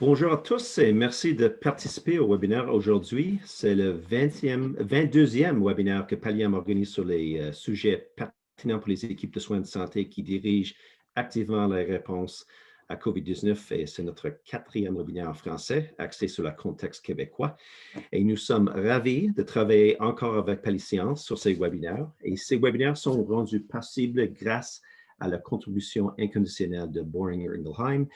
Bonjour à tous et merci de participer au webinaire aujourd'hui. C'est le 22e webinaire que Pallium organise sur les sujets pertinents pour les équipes de soins de santé qui dirigent activement les réponses à COVID-19 et c'est notre 4e webinaire en français axé sur le contexte québécois. Et nous sommes ravis de travailler encore avec Paliscience sur ces webinaires et ces webinaires sont rendus possibles grâce à la contribution inconditionnelle de Boehringer Ingelheim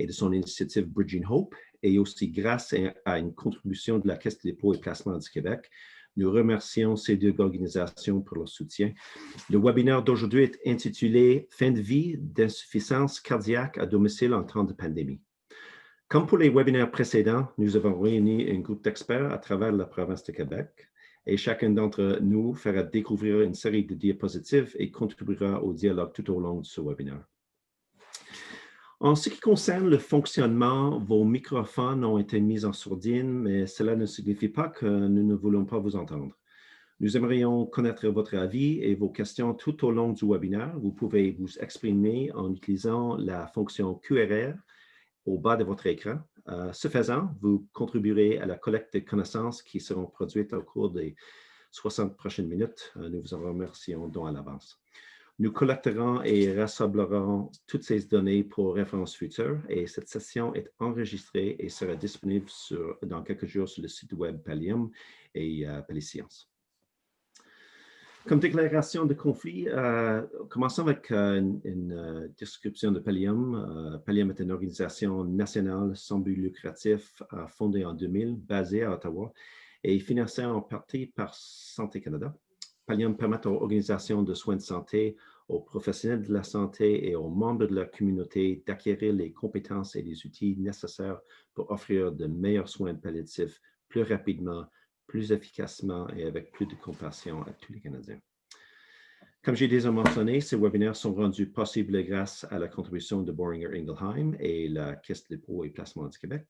et de son initiative Bridging Hope, et aussi grâce à une contribution de la Caisse de dépôt et placement du Québec. Nous remercions ces deux organisations pour leur soutien. Le webinaire d'aujourd'hui est intitulé « Fin de vie d'insuffisance cardiaque à domicile en temps de pandémie ». Comme pour les webinaires précédents, nous avons réuni un groupe d'experts à travers la province de Québec et chacun d'entre nous fera découvrir une série de diapositives et contribuera au dialogue tout au long de ce webinaire. En ce qui concerne le fonctionnement, vos microphones ont été mis en sourdine, mais cela ne signifie pas que nous ne voulons pas vous entendre. Nous aimerions connaître votre avis et vos questions tout au long du webinaire. Vous pouvez vous exprimer en utilisant la fonction QRR au bas de votre écran. Ce faisant, vous contribuerez à la collecte de connaissances qui seront produites au cours des 60 prochaines minutes. Nous vous en remercions donc à l'avance. Nous collecterons et rassemblerons toutes ces données pour référence future et cette session est enregistrée et sera disponible dans quelques jours sur le site web Pallium et Paliscience. Comme déclaration de conflit, commençons avec une description de Pallium. Pallium est une organisation nationale sans but lucratif fondée en 2000, basée à Ottawa et financée en partie par Santé Canada. Pallium permet aux organisations de soins de santé, aux professionnels de la santé et aux membres de leur communauté d'acquérir les compétences et les outils nécessaires pour offrir de meilleurs soins palliatifs plus rapidement, plus efficacement et avec plus de compassion à tous les Canadiens. Comme j'ai déjà mentionné, ces webinaires sont rendus possibles grâce à la contribution de Boehringer Ingelheim et la Caisse de dépôt et placement du Québec.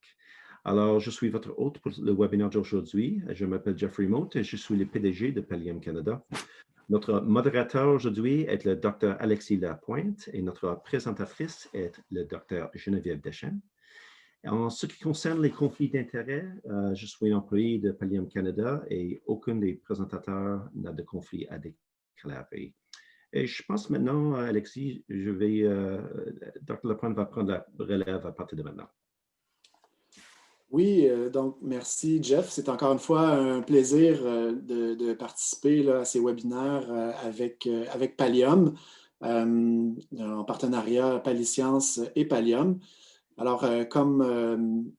Alors, je suis votre hôte pour le webinaire d'aujourd'hui. Je m'appelle Jeffrey Mote et je suis le PDG de Pallium Canada. Notre modérateur aujourd'hui est le Dr Alexis Lapointe et notre présentatrice est le Dr Geneviève Deschênes. En ce qui concerne les conflits d'intérêts, je suis employé de Pallium Canada et aucun des présentateurs n'a de conflit à déclarer. Et je pense maintenant, Alexis, Dr Lapointe va prendre la relève à partir de maintenant. Oui, donc merci Jeff. C'est encore une fois un plaisir de participer là, à ces webinaires avec Pallium, en partenariat Paliscience et Pallium. Alors, comme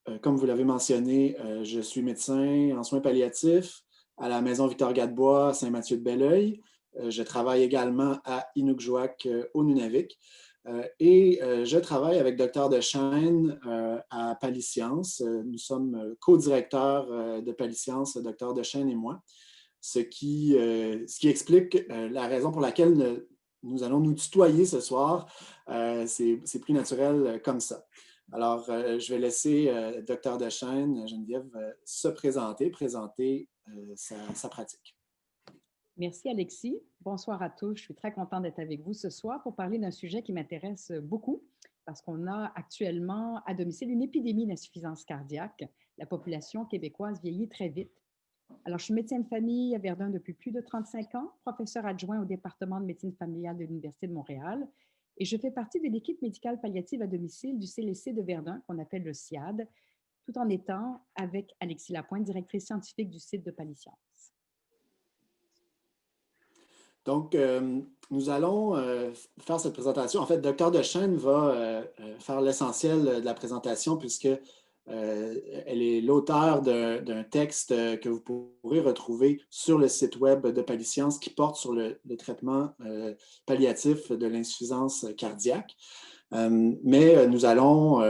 vous l'avez mentionné, je suis médecin en soins palliatifs à la Maison Victor-Gadebois, Saint-Mathieu-de-Belleuil. Je travaille également à Inukjuak, au Nunavik. Et je travaille avec Dr Deschênes à Paliscience. Nous sommes co-directeurs de Paliscience, Dr Deschênes et moi, ce qui explique la raison pour laquelle nous allons nous tutoyer ce soir. C'est plus naturel comme ça. Alors, je vais laisser Dr Deschênes, Geneviève, se présenter sa pratique. Merci Alexis. Bonsoir à tous. Je suis très contente d'être avec vous ce soir pour parler d'un sujet qui m'intéresse beaucoup parce qu'on a actuellement à domicile une épidémie d'insuffisance cardiaque. La population québécoise vieillit très vite. Alors, je suis médecin de famille à Verdun depuis plus de 35 ans, professeur adjoint au département de médecine familiale de l'Université de Montréal et je fais partie de l'équipe médicale palliative à domicile du CLSC de Verdun qu'on appelle le SIAD, tout en étant avec Alexis Lapointe, directrice scientifique du site de Paliscience. Donc, nous allons faire cette présentation. En fait, Dr Deschênes va faire l'essentiel de la présentation puisque elle est l'auteure d'un texte que vous pourrez retrouver sur le site web de Paliscience qui porte sur le traitement palliatif de l'insuffisance cardiaque. Mais nous allons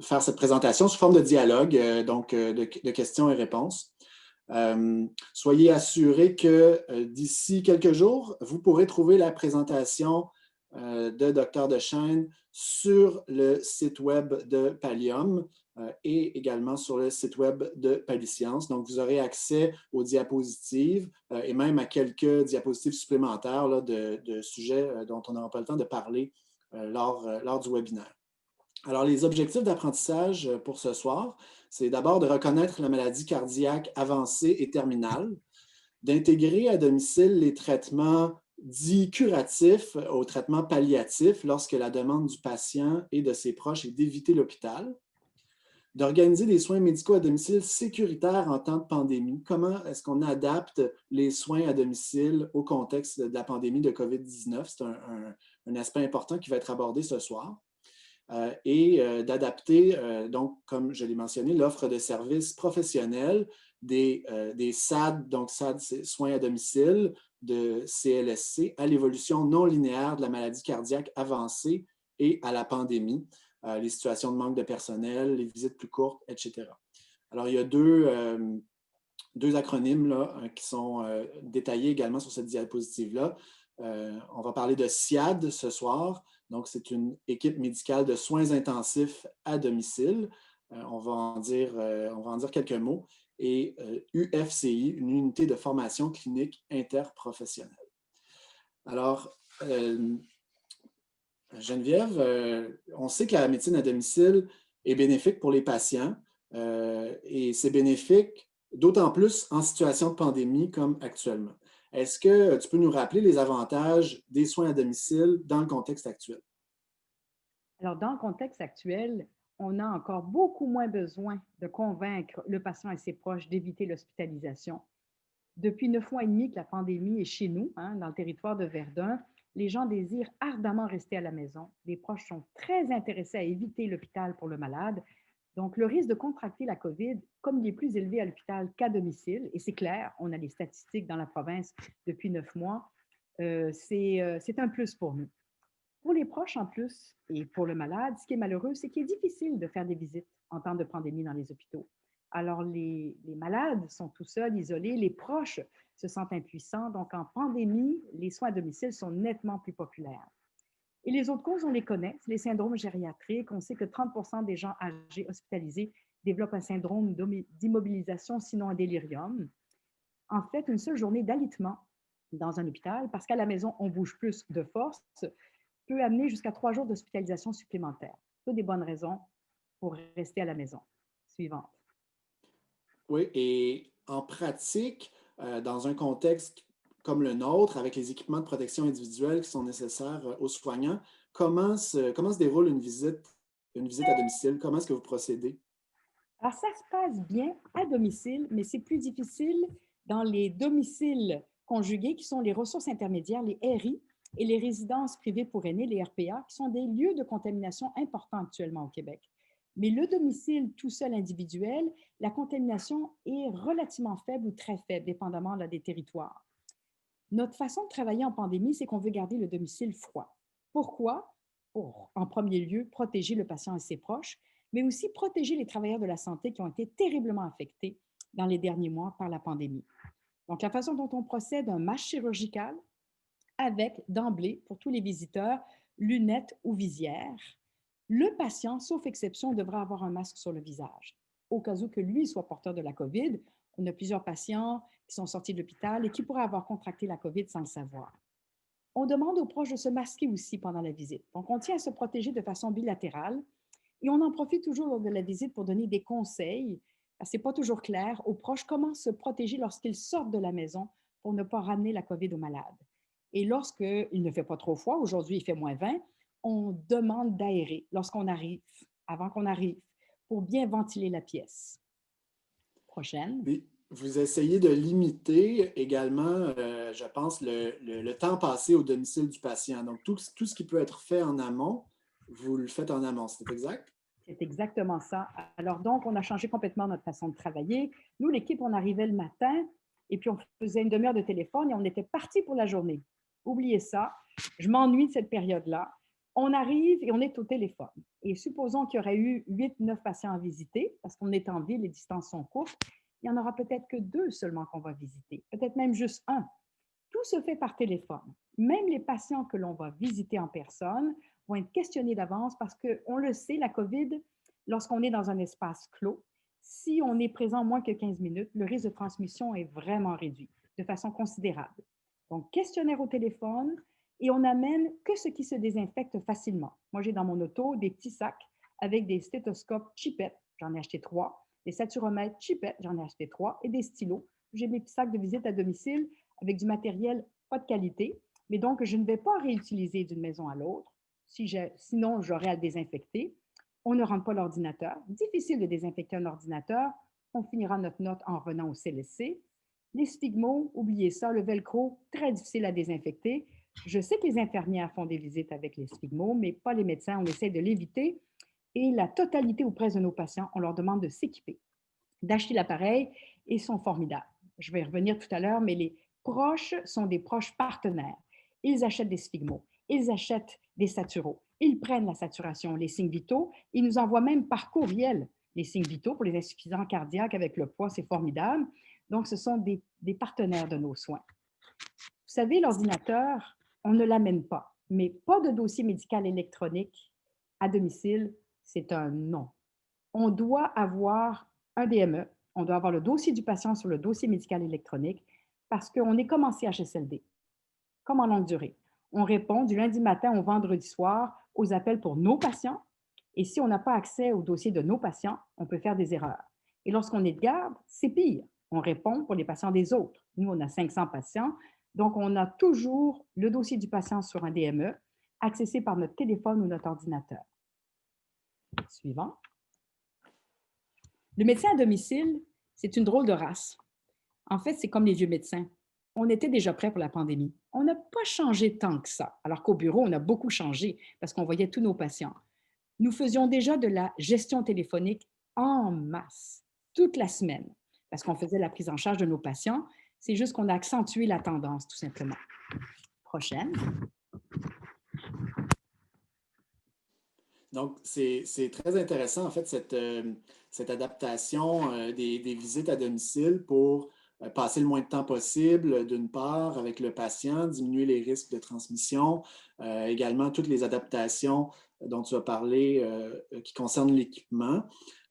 faire cette présentation sous forme de dialogue, donc de questions et réponses. Soyez assurés que d'ici quelques jours, vous pourrez trouver la présentation de Dr Deschênes sur le site web de Pallium et également sur le site web de Paliscience. Donc, vous aurez accès aux diapositives et même à quelques diapositives supplémentaires là, de sujets dont on n'aura pas le temps de parler lors du webinaire. Alors, les objectifs d'apprentissage pour ce soir, c'est d'abord de reconnaître la maladie cardiaque avancée et terminale, d'intégrer à domicile les traitements dits curatifs aux traitements palliatifs lorsque la demande du patient et de ses proches est d'éviter l'hôpital, d'organiser des soins médicaux à domicile sécuritaires en temps de pandémie. Comment est-ce qu'on adapte les soins à domicile au contexte de la pandémie de COVID-19? C'est un aspect important qui va être abordé ce soir. Et d'adapter, donc, comme je l'ai mentionné, l'offre de services professionnels des SAD, donc SAD, c'est soins à domicile, de CLSC, à l'évolution non linéaire de la maladie cardiaque avancée et à la pandémie, les situations de manque de personnel, les visites plus courtes, etc. Alors, il y a deux acronymes là, qui sont détaillés également sur cette diapositive-là. On va parler de SIAD ce soir. Donc, c'est une équipe médicale de soins intensifs à domicile. On va en dire quelques mots. Et UFCI, une unité de formation clinique interprofessionnelle. Alors, Geneviève, on sait que la médecine à domicile est bénéfique pour les patients et c'est bénéfique d'autant plus en situation de pandémie comme actuellement. Est-ce que tu peux nous rappeler les avantages des soins à domicile dans le contexte actuel? Alors, dans le contexte actuel, on a encore beaucoup moins besoin de convaincre le patient et ses proches d'éviter l'hospitalisation. Depuis 9 mois et demi que la pandémie est chez nous, dans le territoire de Verdun, les gens désirent ardemment rester à la maison. Les proches sont très intéressés à éviter l'hôpital pour le malade. Donc, le risque de contracter la COVID, comme il est plus élevé à l'hôpital qu'à domicile, et c'est clair, on a les statistiques dans la province depuis 9 mois, c'est un plus pour nous. Pour les proches en plus, et pour le malade, ce qui est malheureux, c'est qu'il est difficile de faire des visites en temps de pandémie dans les hôpitaux. Alors, les malades sont tout seuls, isolés, les proches se sentent impuissants. Donc, en pandémie, les soins à domicile sont nettement plus populaires. Et les autres causes, on les connaît, les syndromes gériatriques. On sait que 30% des gens âgés hospitalisés développent un syndrome d'immobilisation, sinon un délirium. En fait, une seule journée d'alitement dans un hôpital, parce qu'à la maison, on bouge plus de force, peut amener jusqu'à 3 jours d'hospitalisation supplémentaire. C'est des bonnes raisons pour rester à la maison. Suivante. Oui, et en pratique, dans un contexte comme le nôtre, avec les équipements de protection individuelle qui sont nécessaires aux soignants, comment se déroule une visite à domicile? Comment est-ce que vous procédez? Alors, ça se passe bien à domicile, mais c'est plus difficile dans les domiciles conjugués, qui sont les ressources intermédiaires, les RI, et les résidences privées pour aînés, les RPA, qui sont des lieux de contamination importants actuellement au Québec. Mais le domicile tout seul individuel, la contamination est relativement faible ou très faible, dépendamment là, des territoires. Notre façon de travailler en pandémie, c'est qu'on veut garder le domicile froid. Pourquoi? Pour, en premier lieu, protéger le patient et ses proches, mais aussi protéger les travailleurs de la santé qui ont été terriblement affectés dans les derniers mois par la pandémie. Donc, la façon dont on procède, un masque chirurgical avec, d'emblée, pour tous les visiteurs, lunettes ou visière. Le patient, sauf exception, devra avoir un masque sur le visage. Au cas où que lui soit porteur de la COVID, on a plusieurs patients qui sont sortis de l'hôpital et qui pourraient avoir contracté la COVID sans le savoir. On demande aux proches de se masquer aussi pendant la visite. Donc, on tient à se protéger de façon bilatérale et on en profite toujours lors de la visite pour donner des conseils, parce que ce n'est pas toujours clair, aux proches comment se protéger lorsqu'ils sortent de la maison pour ne pas ramener la COVID aux malades. Et lorsqu'il ne fait pas trop froid, aujourd'hui il fait moins 20, on demande d'aérer lorsqu'on arrive, avant qu'on arrive, pour bien ventiler la pièce. Prochaine. Oui, vous essayez de limiter également, je pense, le temps passé au domicile du patient. Donc, tout ce qui peut être fait en amont, vous le faites en amont, c'est exact? C'est exactement ça. Alors donc, on a changé complètement notre façon de travailler. Nous, l'équipe, on arrivait le matin et puis on faisait une demi-heure de téléphone et on était parti pour la journée. Oubliez ça. Je m'ennuie de cette période-là. On arrive et on est au téléphone. Et supposons qu'il y aurait eu 8-9 patients à visiter, parce qu'on est en ville, les distances sont courtes. Il n'y en aura peut-être que 2 seulement qu'on va visiter, peut-être même juste 1. Tout se fait par téléphone. Même les patients que l'on va visiter en personne vont être questionnés d'avance parce qu'on le sait, la COVID, lorsqu'on est dans un espace clos, si on est présent moins que 15 minutes, le risque de transmission est vraiment réduit de façon considérable. Donc, questionnaire au téléphone et on n'amène que ce qui se désinfecte facilement. Moi, j'ai dans mon auto des petits sacs avec des stéthoscopes Chipette, j'en ai acheté 3, des saturomètres Chipette, j'en ai acheté 3, et des stylos. J'ai mes petits sacs de visite à domicile avec du matériel pas de qualité, mais donc je ne vais pas réutiliser d'une maison à l'autre. Sinon, j'aurais à désinfecter. On ne rentre pas l'ordinateur. Difficile de désinfecter un ordinateur. On finira notre note en revenant au CLSC. Les stigmos, oubliez ça. Le velcro, très difficile à désinfecter. Je sais que les infirmières font des visites avec les stigmos, mais pas les médecins. On essaie de l'éviter. Et la totalité ou presque de nos patients, on leur demande de s'équiper, d'acheter l'appareil et sont formidables. Je vais y revenir tout à l'heure, mais les proches sont des proches partenaires. Ils achètent des stigmos, ils achètent des saturaux, ils prennent la saturation, les signes vitaux, ils nous envoient même par courriel les signes vitaux pour les insuffisants cardiaques avec le poids, c'est formidable. Donc, ce sont des partenaires de nos soins. Vous savez, l'ordinateur, on ne l'amène pas, mais pas de dossier médical électronique à domicile, c'est un non. On doit avoir un DME, on doit avoir le dossier du patient sur le dossier médical électronique parce qu'on est comme en CHSLD, comme en longue durée. On répond du lundi matin au vendredi soir aux appels pour nos patients et si on n'a pas accès au dossier de nos patients, on peut faire des erreurs. Et lorsqu'on est de garde, c'est pire. On répond pour les patients des autres. Nous, on a 500 patients, donc on a toujours le dossier du patient sur un DME accessible par notre téléphone ou notre ordinateur. Suivant. Le médecin à domicile, c'est une drôle de race. En fait, c'est comme les vieux médecins. On était déjà prêts pour la pandémie. On n'a pas changé tant que ça, alors qu'au bureau, on a beaucoup changé parce qu'on voyait tous nos patients. Nous faisions déjà de la gestion téléphonique en masse, toute la semaine, parce qu'on faisait la prise en charge de nos patients. C'est juste qu'on a accentué la tendance, tout simplement. Prochaine. Donc, c'est très intéressant, en fait, cette adaptation des visites à domicile pour passer le moins de temps possible, d'une part, avec le patient, diminuer les risques de transmission, également toutes les adaptations dont tu as parlé qui concernent l'équipement.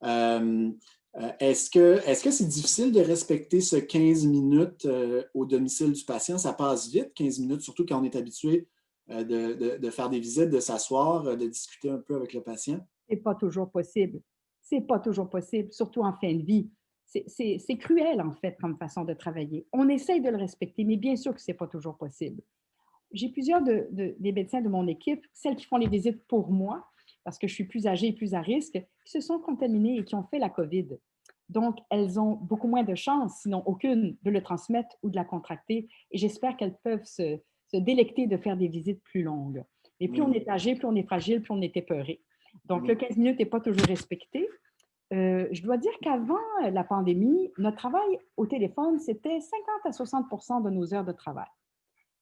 Est-ce que c'est difficile de respecter ce 15 minutes au domicile du patient? Ça passe vite, 15 minutes, surtout quand on est habitué de faire des visites, de s'asseoir, de discuter un peu avec le patient? C'est pas toujours possible. C'est pas toujours possible, surtout en fin de vie. C'est cruel, en fait, comme façon de travailler. On essaye de le respecter, mais bien sûr que c'est pas toujours possible. J'ai plusieurs des médecins de mon équipe, celles qui font les visites pour moi, parce que je suis plus âgée et plus à risque, qui se sont contaminées et qui ont fait la COVID. Donc, elles ont beaucoup moins de chances, sinon aucune, de le transmettre ou de la contracter. Et j'espère qu'elles peuvent se délecter de faire des visites plus longues. Et plus on est âgé, plus on est fragile, plus on est épeuré. Donc, le 15 minutes n'est pas toujours respecté. Je dois dire qu'avant la pandémie, notre travail au téléphone, c'était 50 à 60 de nos heures de travail.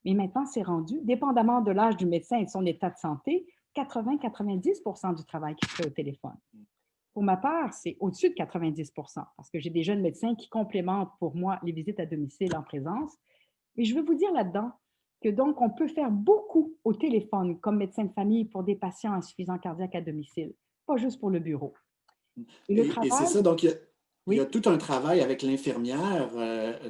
Mais maintenant, c'est rendu, dépendamment de l'âge du médecin et de son état de santé, 80-90 du travail qui se fait au téléphone. Pour ma part, c'est au-dessus de 90 parce que j'ai des jeunes médecins qui complémentent pour moi les visites à domicile en présence. Mais je veux vous dire là-dedans que donc, on peut faire beaucoup au téléphone comme médecin de famille pour des patients insuffisants cardiaques à domicile, pas juste pour le bureau. Et c'est ça, donc il y a tout un travail avec l'infirmière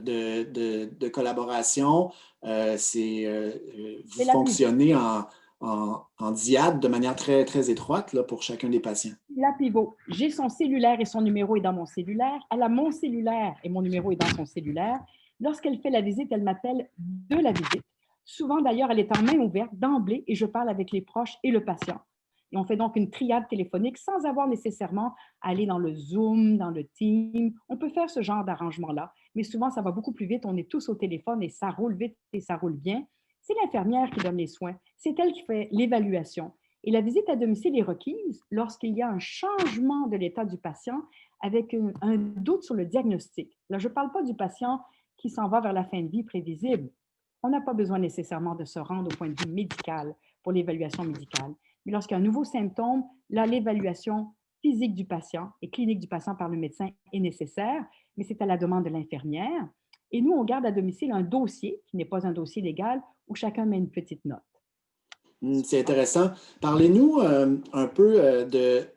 de collaboration. Vous fonctionnez en diade de manière très, très étroite là, pour chacun des patients. La pivot. J'ai son cellulaire et son numéro est dans mon cellulaire. Elle a mon cellulaire et mon numéro est dans son cellulaire. Lorsqu'elle fait la visite, elle m'appelle de la visite. Souvent, d'ailleurs, elle est en main ouverte d'emblée et je parle avec les proches et le patient. Et on fait donc une triade téléphonique sans avoir nécessairement à aller dans le Zoom, dans le Team. On peut faire ce genre d'arrangement-là, mais souvent, ça va beaucoup plus vite. On est tous au téléphone et ça roule vite et ça roule bien. C'est l'infirmière qui donne les soins. C'est elle qui fait l'évaluation. Et la visite à domicile est requise lorsqu'il y a un changement de l'état du patient avec un doute sur le diagnostic. Là, je ne parle pas du patient qui s'en va vers la fin de vie prévisible. On n'a pas besoin nécessairement de se rendre au point de vue médical pour l'évaluation médicale. Mais lorsqu'il y a un nouveau symptôme, là, l'évaluation physique du patient et clinique du patient par le médecin est nécessaire, mais c'est à la demande de l'infirmière. Et nous, on garde à domicile un dossier, qui n'est pas un dossier légal, où chacun met une petite note. C'est intéressant. Parlez-nous un peu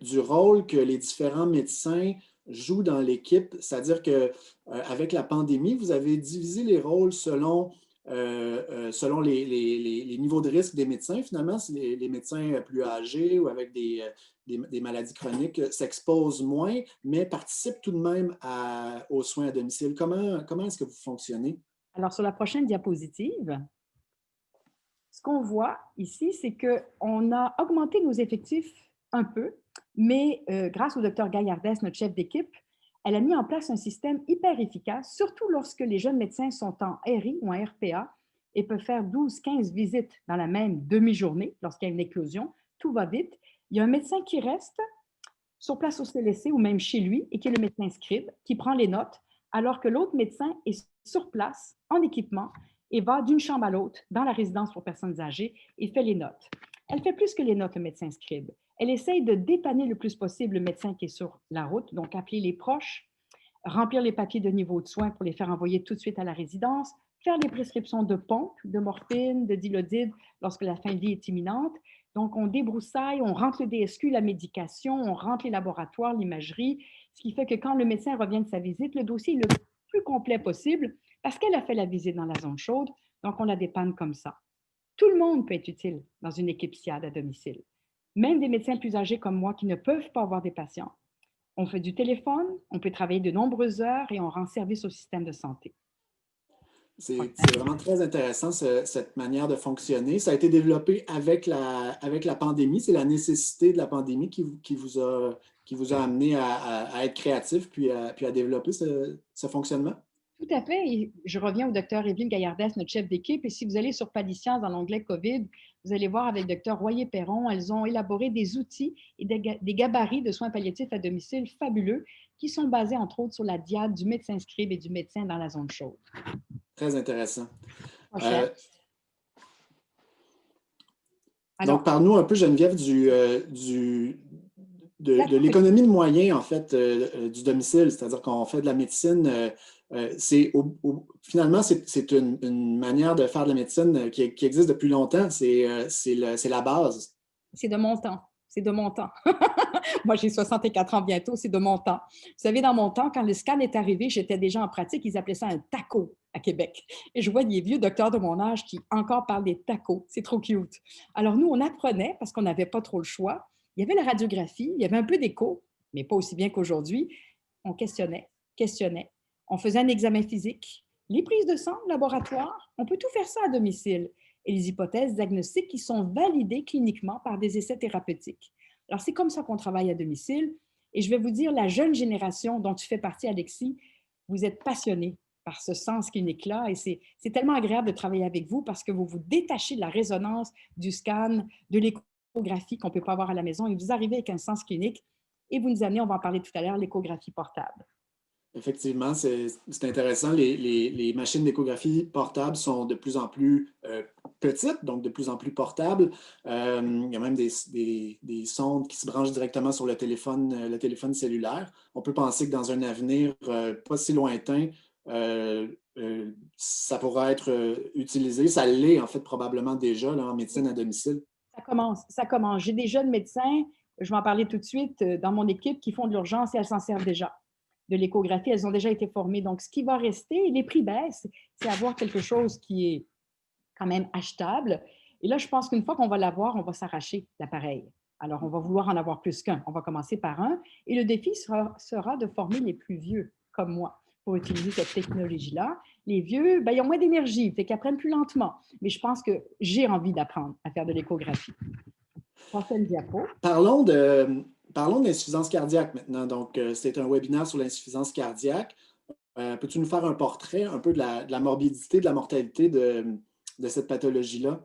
du rôle que les différents médecins jouent dans l'équipe, c'est-à-dire qu'avec la pandémie, vous avez divisé les rôles selon selon les niveaux de risque des médecins, finalement, si les médecins plus âgés ou avec des maladies chroniques s'exposent moins, mais participent tout de même aux soins à domicile. Comment est-ce que vous fonctionnez? Alors, sur la prochaine diapositive, ce qu'on voit ici, c'est qu'on a augmenté nos effectifs un peu, mais grâce au Dr Gaillardès, notre chef d'équipe, elle a mis en place un système hyper efficace, surtout lorsque les jeunes médecins sont en RI ou en RPA et peuvent faire 12-15 visites dans la même demi-journée lorsqu'il y a une éclosion. Tout va vite. Il y a un médecin qui reste sur place au CLSC ou même chez lui et qui est le médecin scribe, qui prend les notes, alors que l'autre médecin est sur place, en équipement, et va d'une chambre à l'autre dans la résidence pour personnes âgées et fait les notes. Elle fait plus que les notes, le médecin scribe. Elle essaye de dépanner le plus possible le médecin qui est sur la route, donc appeler les proches, remplir les papiers de niveau de soins pour les faire envoyer tout de suite à la résidence, faire les prescriptions de pompes, de morphine, de dilodide lorsque la fin de vie est imminente. Donc, on débroussaille, on rentre le DSQ, la médication, on rentre les laboratoires, l'imagerie, ce qui fait que quand le médecin revient de sa visite, le dossier est le plus complet possible parce qu'elle a fait la visite dans la zone chaude, donc on la dépanne comme ça. Tout le monde peut être utile dans une équipe SIAD à domicile, même des médecins plus âgés comme moi qui ne peuvent pas avoir des patients. On fait du téléphone, on peut travailler de nombreuses heures et on rend service au système de santé. C'est vraiment très intéressant, cette manière de fonctionner. Ça a été développé avec la pandémie. C'est la nécessité de la pandémie qui vous a amené à être créatif puis à développer ce fonctionnement? Tout à fait. Et je reviens au Dr Evelyne Gaillardès, notre chef d'équipe. Et si vous allez sur Paliscience dans l'onglet COVID, vous allez voir avec Dr Royer-Perron, elles ont élaboré des outils et des gabarits de soins palliatifs à domicile fabuleux qui sont basés entre autres sur la diade du médecin scribe et du médecin dans la zone chaude. Très intéressant. Alors, donc, parle-nous un peu, Geneviève, de l'économie de moyens, en fait, du domicile, c'est-à-dire qu'on fait de la médecine. Finalement, c'est une manière de faire de la médecine qui existe depuis longtemps. C'est la base. C'est de mon temps. C'est de mon temps. Moi, j'ai 64 ans bientôt, c'est de mon temps. Vous savez, dans mon temps, quand le scan est arrivé, j'étais déjà en pratique, ils appelaient ça un taco à Québec. Et je vois des vieux docteurs de mon âge qui encore parlent des tacos. C'est trop cute. Alors, nous, on apprenait parce qu'on n'avait pas trop le choix. Il y avait la radiographie, il y avait un peu d'écho, mais pas aussi bien qu'aujourd'hui. On questionnait. On faisait un examen physique, les prises de sang, laboratoire. On peut tout faire ça à domicile. Et les hypothèses diagnostiques qui sont validées cliniquement par des essais thérapeutiques. Alors, c'est comme ça qu'on travaille à domicile. Et je vais vous dire, la jeune génération dont tu fais partie, Alexis, vous êtes passionnés par ce sens clinique-là. Et c'est tellement agréable de travailler avec vous parce que vous vous détachez de la résonance, du scan, de l'échographie qu'on ne peut pas avoir à la maison et vous arrivez avec un sens clinique et vous nous amenez, on va en parler tout à l'heure, l'échographie portable. Effectivement, c'est intéressant. Les machines d'échographie portables sont de plus en plus petites, donc de plus en plus portables. Il y a même des sondes qui se branchent directement sur le téléphone cellulaire. On peut penser que dans un avenir pas si lointain, ça pourra être utilisé. Ça l'est en fait probablement déjà là, en médecine à domicile. Ça commence. J'ai des jeunes médecins, je vais en parler tout de suite, dans mon équipe qui font de l'urgence et elles s'en servent déjà. De l'échographie, elles ont déjà été formées. Donc, ce qui va rester, les prix baissent, c'est avoir quelque chose qui est quand même achetable. Et là, je pense qu'une fois qu'on va l'avoir, on va s'arracher l'appareil. Alors, on va vouloir en avoir plus qu'un. On va commencer par un. Et le défi sera de former les plus vieux, comme moi, pour utiliser cette technologie-là. Les vieux, ils ont moins d'énergie, fait qu'ils apprennent plus lentement. Mais je pense que j'ai envie d'apprendre à faire de l'échographie. Prochaine diapo. Parlons de l'insuffisance cardiaque maintenant. Donc, c'est un webinaire sur l'insuffisance cardiaque. Peux-tu nous faire un portrait un peu de la morbidité, de la mortalité de cette pathologie-là?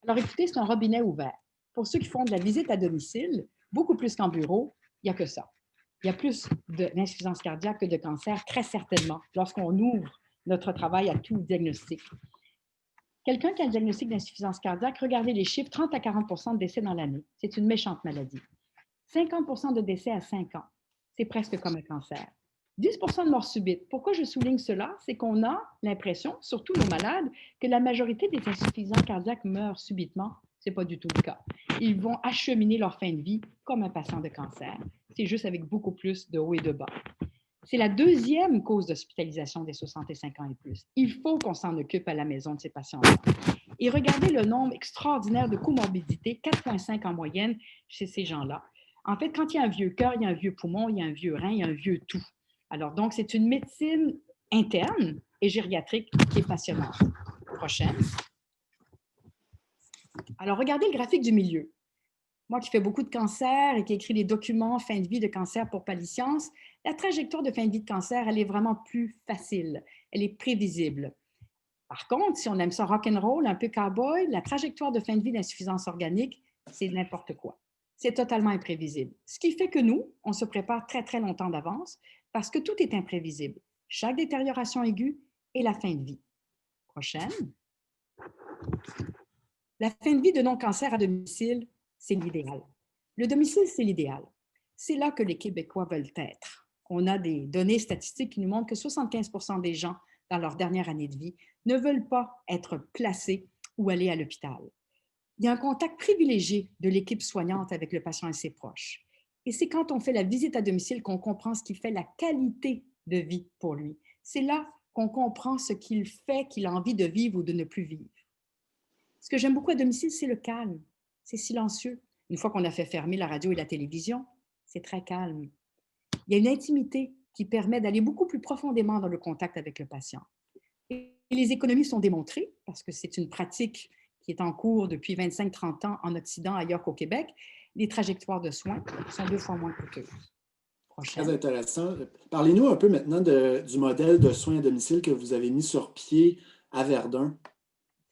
Alors, écoutez, c'est un robinet ouvert. Pour ceux qui font de la visite à domicile, beaucoup plus qu'en bureau, il n'y a que ça. Il y a plus d'insuffisance cardiaque que de cancer, très certainement, lorsqu'on ouvre notre travail à tout diagnostic. Quelqu'un qui a un diagnostic d'insuffisance cardiaque, regardez les chiffres, 30 à 40 de décès dans l'année. C'est une méchante maladie. 50 de décès à 5 ans. C'est presque comme un cancer. 10 de mort subite. Pourquoi je souligne cela? C'est qu'on a l'impression, surtout nos malades, que la majorité des insuffisants cardiaques meurent subitement. Ce n'est pas du tout le cas. Ils vont acheminer leur fin de vie comme un patient de cancer. C'est juste avec beaucoup plus de haut et de bas. C'est la deuxième cause d'hospitalisation des 65 ans et plus. Il faut qu'on s'en occupe à la maison de ces patients-là. Et regardez le nombre extraordinaire de comorbidités, 4,5 en moyenne chez ces gens-là. En fait, quand il y a un vieux cœur, il y a un vieux poumon, il y a un vieux rein, il y a un vieux tout. Alors, donc, c'est une médecine interne et gériatrique qui est passionnante. Prochaine. Alors, regardez le graphique du milieu. Moi qui fais beaucoup de cancer et qui écris des documents fin de vie de cancer pour Paliscience, la trajectoire de fin de vie de cancer, elle est vraiment plus facile. Elle est prévisible. Par contre, si on aime ça rock'n'roll, un peu cowboy, la trajectoire de fin de vie d'insuffisance organique, c'est n'importe quoi. C'est totalement imprévisible. Ce qui fait que nous, on se prépare très, très longtemps d'avance parce que tout est imprévisible. Chaque détérioration aiguë et la fin de vie. Prochaine. La fin de vie de non-cancer à domicile, c'est l'idéal. Le domicile, c'est l'idéal. C'est là que les Québécois veulent être. On a des données statistiques qui nous montrent que 75% des gens, dans leur dernière année de vie, ne veulent pas être placés ou aller à l'hôpital. Il y a un contact privilégié de l'équipe soignante avec le patient et ses proches. Et c'est quand on fait la visite à domicile qu'on comprend ce qui fait la qualité de vie pour lui. C'est là qu'on comprend ce qu'il fait, qu'il a envie de vivre ou de ne plus vivre. Ce que j'aime beaucoup à domicile, c'est le calme. C'est silencieux. Une fois qu'on a fait fermer la radio et la télévision, c'est très calme. Il y a une intimité qui permet d'aller beaucoup plus profondément dans le contact avec le patient. Et les économies sont démontrées parce que c'est une pratique qui est en cours depuis 25-30 ans en Occident, ailleurs qu'au Québec. Les trajectoires de soins sont 2 fois moins coûteuses. Prochaine. Très intéressant. Parlez-nous un peu maintenant du modèle de soins à domicile que vous avez mis sur pied à Verdun.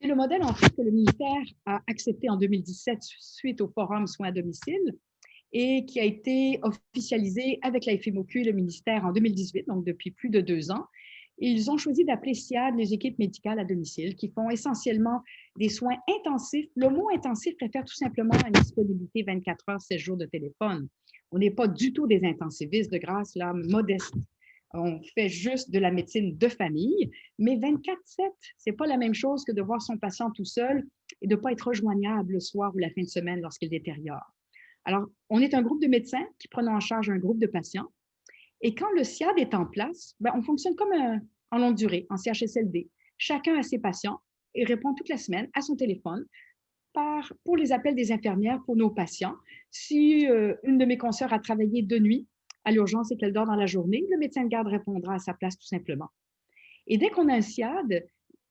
C'est le modèle, en fait, que le ministère a accepté en 2017 suite au forum soins à domicile et qui a été officialisé avec la FMOQ et le ministère en 2018, donc depuis plus de 2 ans. Ils ont choisi d'appeler SIAD les équipes médicales à domicile qui font essentiellement des soins intensifs. Le mot intensif réfère tout simplement à une disponibilité 24 heures, 7 jours de téléphone. On n'est pas du tout des intensivistes de grâce, là, modestes. On fait juste de la médecine de famille, mais 24/7, ce n'est pas la même chose que de voir son patient tout seul et de ne pas être rejoignable le soir ou la fin de semaine lorsqu'il détériore. Alors, on est un groupe de médecins qui prennent en charge un groupe de patients. Et quand le SIAD est en place, on fonctionne comme en longue durée, en CHSLD. Chacun a ses patients et répond toute la semaine à son téléphone pour les appels des infirmières pour nos patients. Si une de mes consoeurs a travaillé de nuit à l'urgence et qu'elle dort dans la journée, le médecin de garde répondra à sa place tout simplement. Et dès qu'on a un SIAD,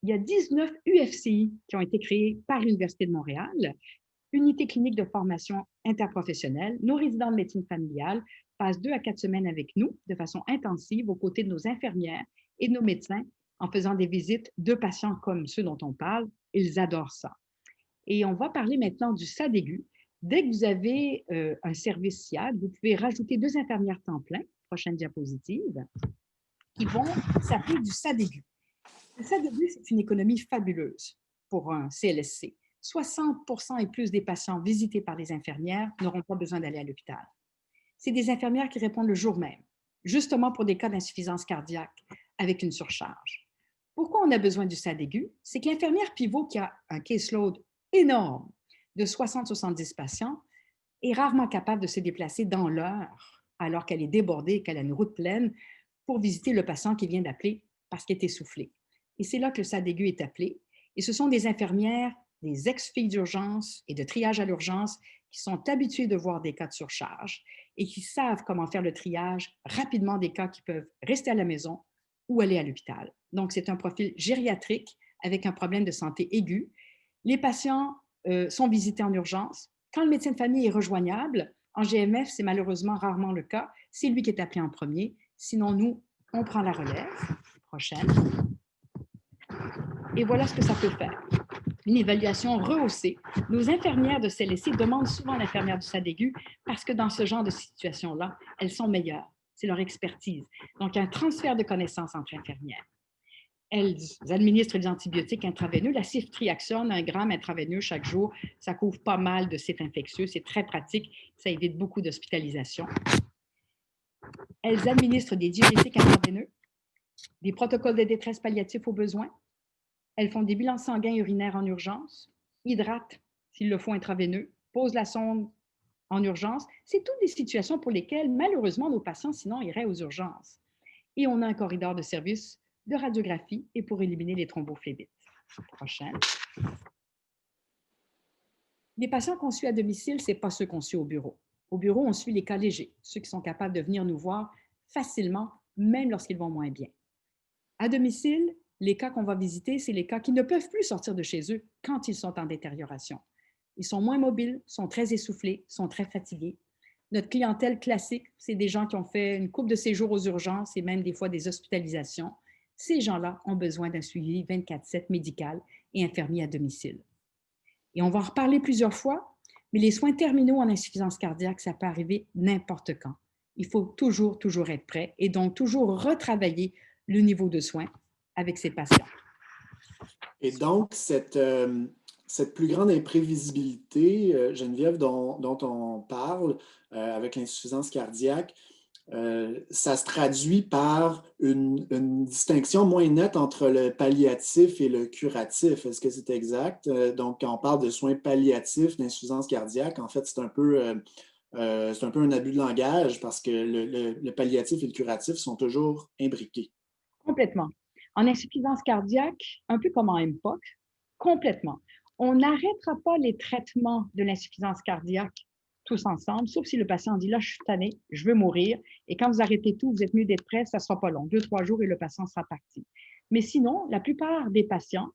il y a 19 UFCI qui ont été créés par l'Université de Montréal, unité clinique de formation interprofessionnelle. Nos résidents de médecine familiale passent 2 à 4 semaines avec nous de façon intensive aux côtés de nos infirmières et de nos médecins en faisant des visites de patients comme ceux dont on parle. Ils adorent ça. Et on va parler maintenant du SAD aigu. Dès que vous avez un service SIAD, vous pouvez rajouter 2 infirmières temps plein, prochaine diapositive, qui vont s'appeler du SAD aigu. Le SAD aigu, c'est une économie fabuleuse pour un CLSC. 60% et plus des patients visités par les infirmières n'auront pas besoin d'aller à l'hôpital. C'est des infirmières qui répondent le jour même, justement pour des cas d'insuffisance cardiaque avec une surcharge. Pourquoi on a besoin du SAD aigu? C'est que l'infirmière pivot qui a un caseload énorme de 60-70 patients est rarement capable de se déplacer dans l'heure alors qu'elle est débordée et qu'elle a une route pleine pour visiter le patient qui vient d'appeler parce qu'il est essoufflé. Et c'est là que le SAD aigu est appelé. Et ce sont des infirmières, des ex-filles d'urgence et de triage à l'urgence qui sont habituées de voir des cas de surcharge et qui savent comment faire le triage rapidement des cas qui peuvent rester à la maison ou aller à l'hôpital. Donc, c'est un profil gériatrique avec un problème de santé aigu. Les patients sont visités en urgence. Quand le médecin de famille est rejoignable, en GMF, c'est malheureusement rarement le cas. C'est lui qui est appelé en premier. Sinon, nous, on prend la relève. Prochaine. Et voilà ce que ça peut faire. Une évaluation rehaussée. Nos infirmières de CLSC demandent souvent l'infirmière du SAD aigu parce que dans ce genre de situation-là, elles sont meilleures. C'est leur expertise. Donc, un transfert de connaissances entre infirmières. Elles administrent des antibiotiques intraveineux. La ciftriaxone, 1 gramme intraveineux chaque jour, ça couvre pas mal de sites infectieux. C'est très pratique. Ça évite beaucoup d'hospitalisations. Elles administrent des diurétiques intraveineux, des protocoles de détresse palliatifs aux besoins. Elles font des bilans sanguins et urinaires en urgence, hydratent s'il le faut intraveineux, posent la sonde en urgence. C'est toutes des situations pour lesquelles, malheureusement, nos patients, sinon, iraient aux urgences. Et on a un corridor de service de radiographie et pour éliminer les thrombophlébite. Prochaine. Les patients qu'on suit à domicile, ce n'est pas ceux qu'on suit au bureau. Au bureau, on suit les cas légers, ceux qui sont capables de venir nous voir facilement, même lorsqu'ils vont moins bien. À domicile, les cas qu'on va visiter, c'est les cas qui ne peuvent plus sortir de chez eux quand ils sont en détérioration. Ils sont moins mobiles, sont très essoufflés, sont très fatigués. Notre clientèle classique, c'est des gens qui ont fait une couple de séjours aux urgences et même des fois des hospitalisations. Ces gens-là ont besoin d'un suivi 24/7 médical et infirmier à domicile. Et on va en reparler plusieurs fois, mais les soins terminaux en insuffisance cardiaque, ça peut arriver n'importe quand. Il faut toujours être prêt et donc toujours retravailler le niveau de soins avec ces patients. Et donc, cette plus grande imprévisibilité, Geneviève, dont on parle avec l'insuffisance cardiaque, ça se traduit par une distinction moins nette entre le palliatif et le curatif. Est-ce que c'est exact? Donc, quand on parle de soins palliatifs d'insuffisance cardiaque, en fait, c'est un peu un abus de langage parce que le palliatif et le curatif sont toujours imbriqués. Complètement. En insuffisance cardiaque, un peu comme en MPOC, complètement. On n'arrêtera pas les traitements de l'insuffisance cardiaque tous ensemble, sauf si le patient dit « là, je suis tanné, je veux mourir ». Et quand vous arrêtez tout, vous êtes mieux d'être prêt, ça ne sera pas long, 2-3 jours et le patient sera parti. Mais sinon, la plupart des patients,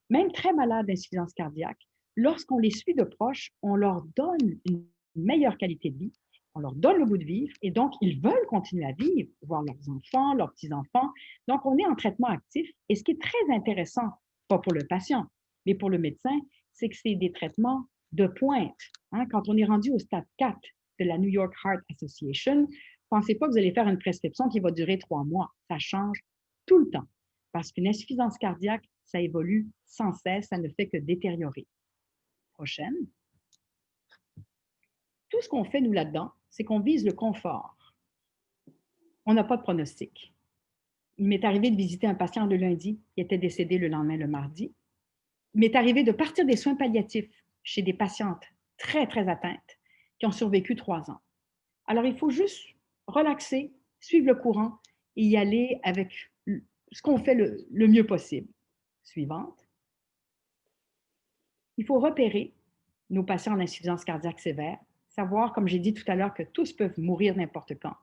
même très malades d'insuffisance cardiaque, lorsqu'on les suit de proche, on leur donne une meilleure qualité de vie, on leur donne le goût de vivre et donc ils veulent continuer à vivre, voir leurs enfants, leurs petits-enfants. Donc, on est en traitement actif et ce qui est très intéressant, pas pour le patient, mais pour le médecin, c'est que c'est des traitements de pointe. Hein? Quand on est rendu au stade 4 de la New York Heart Association, pensez pas que vous allez faire une prescription qui va durer 3 mois. Ça change tout le temps parce qu'une insuffisance cardiaque, ça évolue sans cesse, ça ne fait que détériorer. Prochaine. Tout ce qu'on fait, nous, là-dedans, c'est qu'on vise le confort. On n'a pas de pronostic. Il m'est arrivé de visiter un patient le lundi qui était décédé le lendemain, le mardi. Il m'est arrivé de partir des soins palliatifs chez des patientes très, très atteintes qui ont survécu 3 ans. Alors, il faut juste relaxer, suivre le courant et y aller avec ce qu'on fait le mieux possible. Suivante. Il faut repérer nos patients en insuffisance cardiaque sévère, savoir, comme j'ai dit tout à l'heure, que tous peuvent mourir n'importe quand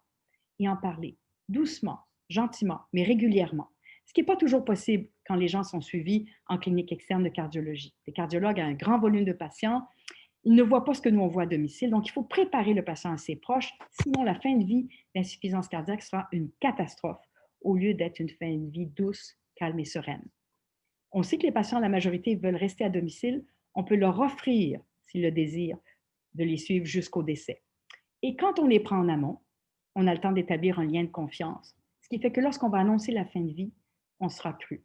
et en parler doucement, gentiment, mais régulièrement. Ce qui n'est pas toujours possible quand les gens sont suivis en clinique externe de cardiologie. Les cardiologues ont un grand volume de patients. Ils ne voient pas ce que nous, on voit à domicile. Donc, il faut préparer le patient à ses proches. Sinon, la fin de vie d'insuffisance cardiaque sera une catastrophe au lieu d'être une fin de vie douce, calme et sereine. On sait que les patients, la majorité, veulent rester à domicile. On peut leur offrir, s'ils le désirent, de les suivre jusqu'au décès. Et quand on les prend en amont, on a le temps d'établir un lien de confiance, ce qui fait que lorsqu'on va annoncer la fin de vie, on sera cru.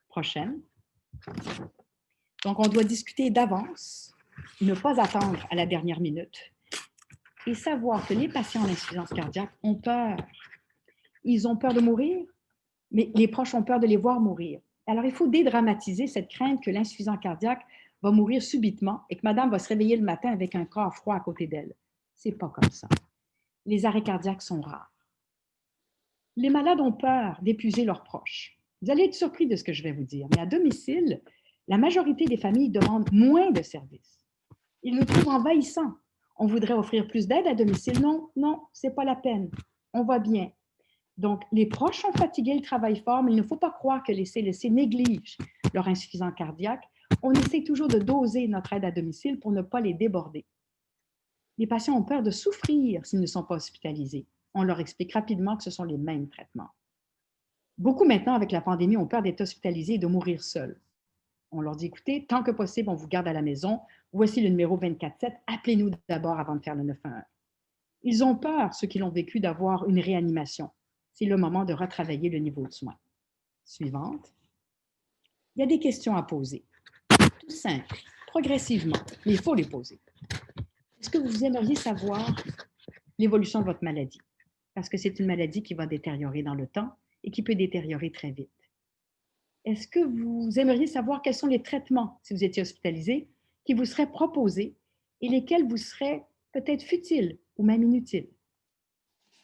Prochaine. Donc, on doit discuter d'avance, ne pas attendre à la dernière minute et savoir que les patients en insuffisance cardiaque ont peur. Ils ont peur de mourir, mais les proches ont peur de les voir mourir. Alors, il faut dédramatiser cette crainte que l'insuffisant cardiaque va mourir subitement et que madame va se réveiller le matin avec un corps froid à côté d'elle. C'est pas comme ça. Les arrêts cardiaques sont rares. Les malades ont peur d'épuiser leurs proches. Vous allez être surpris de ce que je vais vous dire, mais à domicile, la majorité des familles demandent moins de services. Ils nous trouvent envahissants. On voudrait offrir plus d'aide à domicile. Non, c'est pas la peine. On va bien. Donc, les proches sont fatigués, ils travaillent fort, mais il ne faut pas croire que les CLSC négligent leur insuffisance cardiaque. On essaie toujours de doser notre aide à domicile pour ne pas les déborder. Les patients ont peur de souffrir s'ils ne sont pas hospitalisés. On leur explique rapidement que ce sont les mêmes traitements. Beaucoup maintenant, avec la pandémie, ont peur d'être hospitalisés et de mourir seuls. On leur dit, écoutez, tant que possible, on vous garde à la maison. Voici le numéro 24/7. Appelez-nous d'abord avant de faire le 911. Ils ont peur, ceux qui l'ont vécu, d'avoir une réanimation. C'est le moment de retravailler le niveau de soins. Suivante. Il y a des questions à poser. Tout simple, progressivement, mais il faut les poser. Est-ce que vous aimeriez savoir l'évolution de votre maladie? Parce que c'est une maladie qui va détériorer dans le temps et qui peut détériorer très vite. Est-ce que vous aimeriez savoir quels sont les traitements, si vous étiez hospitalisé, qui vous seraient proposés et lesquels vous seraient peut-être futiles ou même inutiles?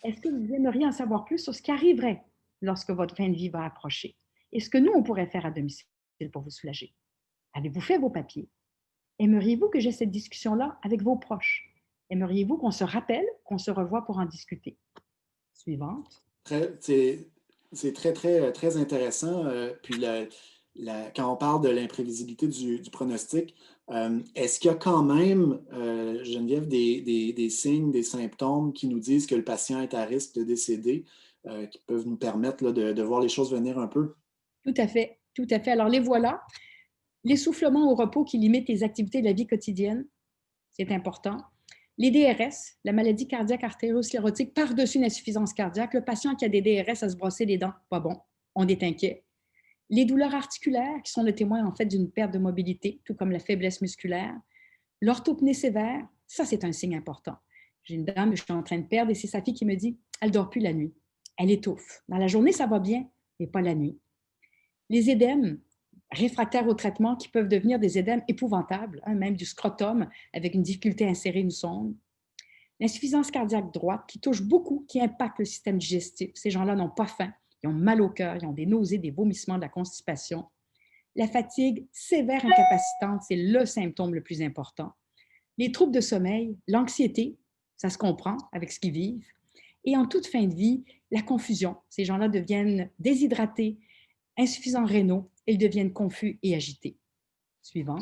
Est-ce que vous aimeriez en savoir plus sur ce qui arriverait lorsque votre fin de vie va approcher? Et ce que nous, on pourrait faire à domicile pour vous soulager. Avez-vous fait vos papiers? Aimeriez-vous que j'ai cette discussion-là avec vos proches? Aimeriez-vous qu'on se rappelle, qu'on se revoie pour en discuter? Suivante. C'est très, très, très intéressant. Puis quand on parle de l'imprévisibilité du pronostic, est-ce qu'il y a quand même, Geneviève, des signes, des symptômes qui nous disent que le patient est à risque de décéder, qui peuvent nous permettre là, de voir les choses venir un peu? Tout à fait, tout à fait. Alors les voilà. L'essoufflement au repos qui limite les activités de la vie quotidienne, c'est important. Les DRS, la maladie cardiaque artério-sclérotique par-dessus une insuffisance cardiaque, le patient qui a des DRS à se brosser les dents, pas bon, on est inquiet. Les douleurs articulaires, qui sont le témoin en fait d'une perte de mobilité, tout comme la faiblesse musculaire. L'orthopnée sévère, ça c'est un signe important. J'ai une dame que je suis en train de perdre et c'est sa fille qui me dit, elle ne dort plus la nuit, elle étouffe. Dans la journée, ça va bien, mais pas la nuit. Les édèmes réfractaires au traitement qui peuvent devenir des édèmes épouvantables, hein, même du scrotum avec une difficulté à insérer une sonde. L'insuffisance cardiaque droite qui touche beaucoup, qui impacte le système digestif. Ces gens-là n'ont pas faim, ils ont mal au cœur, ils ont des nausées, des vomissements, de la constipation. La fatigue sévère incapacitante, c'est le symptôme le plus important. Les troubles de sommeil, l'anxiété, ça se comprend avec ce qu'ils vivent. Et en toute fin de vie, la confusion. Ces gens-là deviennent déshydratés, insuffisants rénaux, et ils deviennent confus et agités. Suivant.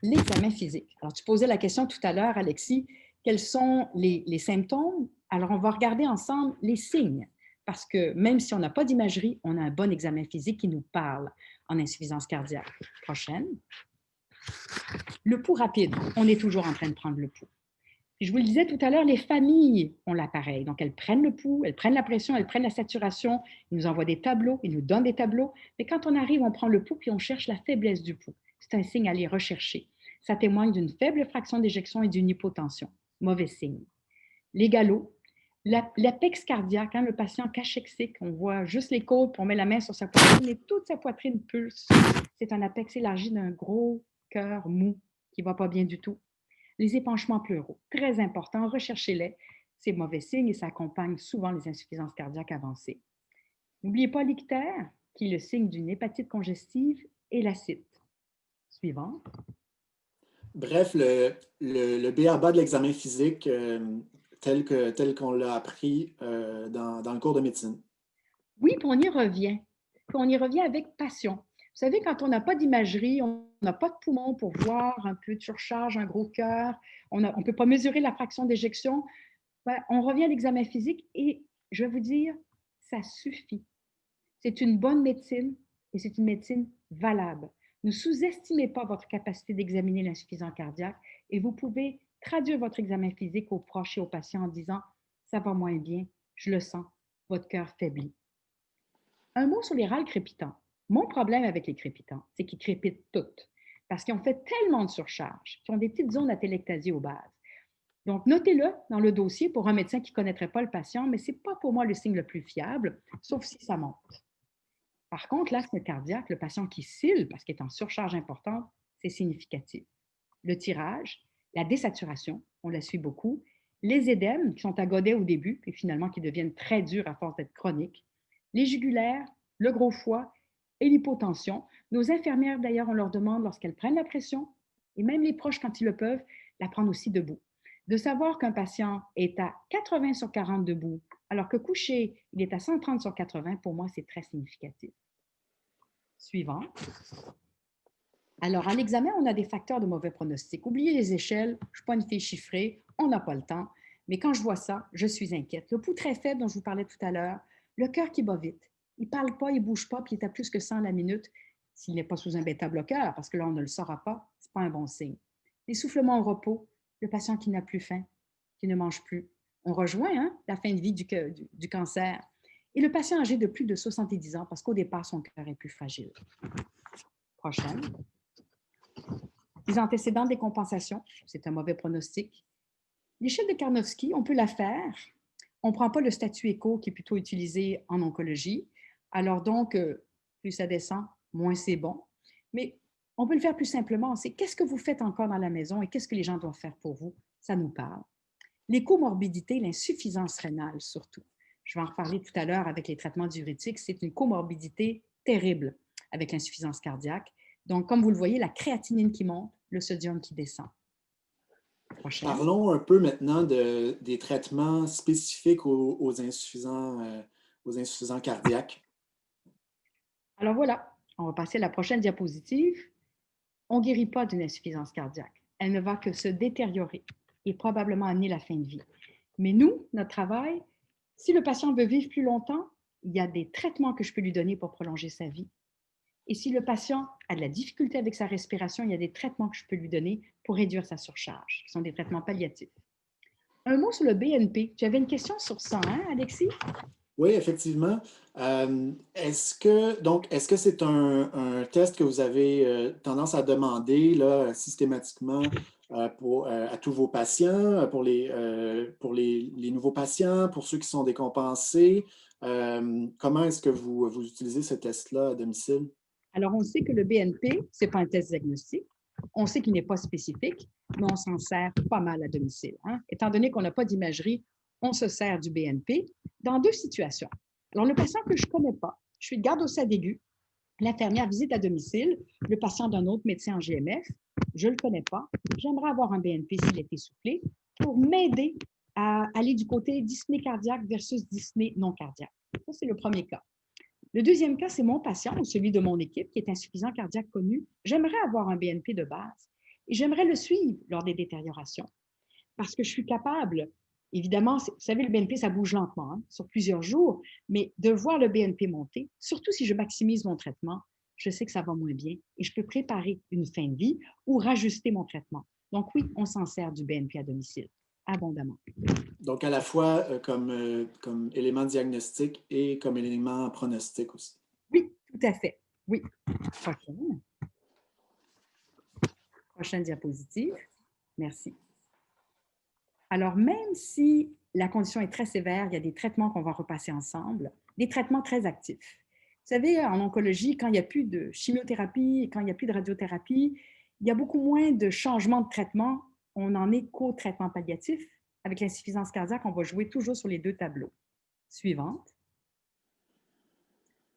L'examen physique. Alors, tu posais la question tout à l'heure, Alexis, quels sont les symptômes? Alors, on va regarder ensemble les signes, parce que même si on n'a pas d'imagerie, on a un bon examen physique qui nous parle en insuffisance cardiaque. Prochaine. Le pouls rapide. On est toujours en train de prendre le pouls. Et je vous le disais tout à l'heure, les familles ont l'appareil. Donc, elles prennent le pouls, elles prennent la pression, elles prennent la saturation. Ils nous envoient des tableaux, ils nous donnent des tableaux. Mais quand on arrive, on prend le pouls puis on cherche la faiblesse du pouls. C'est un signe à aller rechercher. Ça témoigne d'une faible fraction d'éjection et d'une hypotension. Mauvais signe. Les galops, l'apex cardiaque, hein, le patient cachexéique, on voit juste les côtes, puis on met la main sur sa poitrine et toute sa poitrine pulse. C'est un apex élargi d'un gros cœur mou qui ne va pas bien du tout. Les épanchements pleuraux, très important, recherchez-les. C'est mauvais signe et ça accompagne souvent les insuffisances cardiaques avancées. N'oubliez pas l'ictère, qui est le signe d'une hépatite congestive, et l'acide. Suivant. Bref, le b.a.-ba de l'examen physique tel qu'on l'a appris dans le cours de médecine. Oui, puis on y revient. Puis on y revient avec passion. Vous savez, quand on n'a pas d'imagerie, on n'a pas de poumon pour voir un peu de surcharge, un gros cœur, on ne peut pas mesurer la fraction d'éjection, ben, on revient à l'examen physique et je vais vous dire, ça suffit. C'est une bonne médecine et c'est une médecine valable. Ne sous-estimez pas votre capacité d'examiner l'insuffisance cardiaque et vous pouvez traduire votre examen physique aux proches et aux patients en disant « ça va moins bien, je le sens, votre cœur faiblit ». Un mot sur les râles crépitants. Mon problème avec les crépitants, c'est qu'ils crépitent toutes parce qu'ils ont fait tellement de surcharge, qu'ils ont des petites zones d'atélectasie aux bases. Donc, notez-le dans le dossier pour un médecin qui ne connaîtrait pas le patient, mais ce n'est pas pour moi le signe le plus fiable, sauf si ça monte. Par contre, l'asthme cardiaque, le patient qui scille parce qu'il est en surcharge importante, c'est significatif. Le tirage, la désaturation, on la suit beaucoup. Les édèmes qui sont à godet au début, puis finalement qui deviennent très durs à force d'être chroniques. Les jugulaires, le gros foie et l'hypotension. Nos infirmières, d'ailleurs, on leur demande, lorsqu'elles prennent la pression, et même les proches, quand ils le peuvent, la prendre aussi debout. De savoir qu'un patient est à 80 sur 40 debout, alors que couché, il est à 130 sur 80, pour moi, c'est très significatif. Suivant. Alors, à l'examen, on a des facteurs de mauvais pronostic. Oubliez les échelles, je ne suis pas une fille chiffrée, on n'a pas le temps. Mais quand je vois ça, je suis inquiète. Le pouls très faible dont je vous parlais tout à l'heure, le cœur qui bat vite. Il ne parle pas, il ne bouge pas, puis il est à plus que 100 la minute. S'il n'est pas sous un bêta-bloqueur, parce que là, on ne le saura pas, ce n'est pas un bon signe. L'essoufflement au repos, le patient qui n'a plus faim, qui ne mange plus. On rejoint la fin de vie du cancer. Et le patient âgé de plus de 70 ans, parce qu'au départ, son cœur est plus fragile. Prochaine. Les antécédents de décompensation, c'est un mauvais pronostic. L'échelle de Karnofsky, on peut la faire. On ne prend pas le statut écho qui est plutôt utilisé en oncologie. Alors donc, plus ça descend, moins c'est bon. Mais on peut le faire plus simplement. C'est qu'est-ce que vous faites encore dans la maison et qu'est-ce que les gens doivent faire pour vous? Ça nous parle. Les comorbidités, l'insuffisance rénale surtout. Je vais en reparler tout à l'heure avec les traitements diurétiques. C'est une comorbidité terrible avec l'insuffisance cardiaque. Donc, comme vous le voyez, la créatinine qui monte, le sodium qui descend. Prochaine. Parlons un peu maintenant des traitements spécifiques aux insuffisants cardiaques. Alors voilà, on va passer à la prochaine diapositive. On ne guérit pas d'une insuffisance cardiaque. Elle ne va que se détériorer et probablement amener la fin de vie. Mais nous, notre travail, si le patient veut vivre plus longtemps, il y a des traitements que je peux lui donner pour prolonger sa vie. Et si le patient a de la difficulté avec sa respiration, il y a des traitements que je peux lui donner pour réduire sa surcharge. Ce sont des traitements palliatifs. Un mot sur le BNP. Tu avais une question sur ça, hein, Alexis? Oui, effectivement. Est-ce que c'est un test que vous avez tendance à demander là, systématiquement à tous vos patients, pour les nouveaux patients, pour ceux qui sont décompensés? Comment est-ce que vous utilisez ce test-là à domicile? Alors, on sait que le BNP, ce n'est pas un test diagnostique. On sait qu'il n'est pas spécifique, mais on s'en sert pas mal à domicile. Hein? Étant donné qu'on n'a pas d'imagerie, on se sert du BNP dans deux situations. Alors, le patient que je ne connais pas, je suis de garde au SAD aigu, l'infirmière visite à domicile, le patient d'un autre médecin en GMF, je ne le connais pas, j'aimerais avoir un BNP s'il est essoufflé pour m'aider à aller du côté dyspnée cardiaque versus dyspnée non cardiaque. Ça, c'est le premier cas. Le deuxième cas, c'est mon patient ou celui de mon équipe qui est insuffisant cardiaque connu. J'aimerais avoir un BNP de base et j'aimerais le suivre lors des détériorations parce que je suis capable, évidemment, vous savez, le BNP, ça bouge lentement, hein, sur plusieurs jours, mais de voir le BNP monter, surtout si je maximise mon traitement, je sais que ça va moins bien et je peux préparer une fin de vie ou rajuster mon traitement. Donc oui, on s'en sert du BNP à domicile, abondamment. Donc, à la fois comme élément diagnostique et comme élément pronostic aussi. Oui, tout à fait. Oui. Prochaine diapositive. Merci. Alors, même si la condition est très sévère, il y a des traitements qu'on va repasser ensemble, des traitements très actifs. Vous savez, en oncologie, quand il n'y a plus de chimiothérapie, quand il n'y a plus de radiothérapie, il y a beaucoup moins de changements de traitement. On n'en est qu'au traitement palliatif. Avec l'insuffisance cardiaque, on va jouer toujours sur les deux tableaux. Suivante.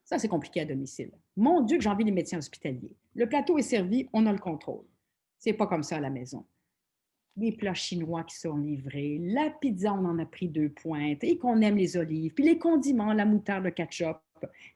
Ça, c'est compliqué à domicile. Mon Dieu, que j'ai envie des médecins hospitaliers. Le plateau est servi, on a le contrôle. C'est pas comme ça à la maison. Les plats chinois qui sont livrés, la pizza, on en a pris 2 pointes, et qu'on aime les olives, puis les condiments, la moutarde, le ketchup,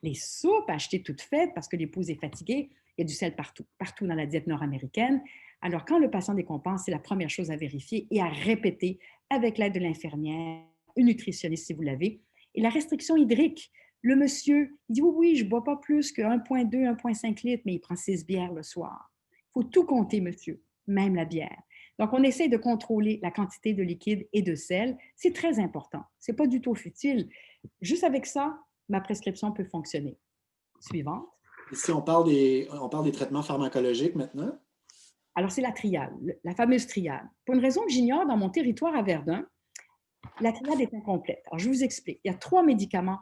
les soupes achetées toutes faites parce que l'épouse est fatiguée, il y a du sel partout, partout dans la diète nord-américaine. Alors, quand le patient décompense, c'est la première chose à vérifier et à répéter avec l'aide de l'infirmière, une nutritionniste si vous l'avez. Et la restriction hydrique, le monsieur, il dit oui, je ne bois pas plus que 1,2, 1,5 litres, mais il prend 6 bières le soir. Il faut tout compter, monsieur, même la bière. Donc, on essaie de contrôler la quantité de liquide et de sel. C'est très important. Ce n'est pas du tout futile. Juste avec ça, ma prescription peut fonctionner. Suivante. Ici, on parle des traitements pharmacologiques maintenant. Alors, c'est la triade, la fameuse triade. Pour une raison que j'ignore, dans mon territoire à Verdun, la triade est incomplète. Alors, je vous explique. Il y a 3 médicaments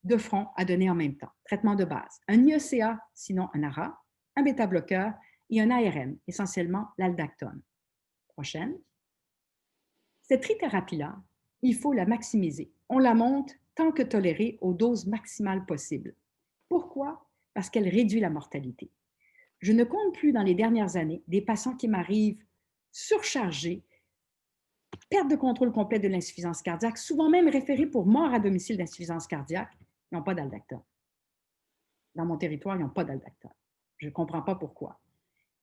de front à donner en même temps. Traitement de base. Un IECA, sinon un ARA, un bêta-bloqueur et un ARN, essentiellement l'aldactone. Prochaine. Cette trithérapie-là, il faut la maximiser. On la monte tant que tolérée aux doses maximales possibles. Pourquoi? Parce qu'elle réduit la mortalité. Je ne compte plus dans les dernières années des patients qui m'arrivent surchargés, perte de contrôle complet de l'insuffisance cardiaque, souvent même référés pour mort à domicile d'insuffisance cardiaque, ils n'ont pas d'aldactone. Dans mon territoire, ils n'ont pas d'aldactone. Je ne comprends pas pourquoi.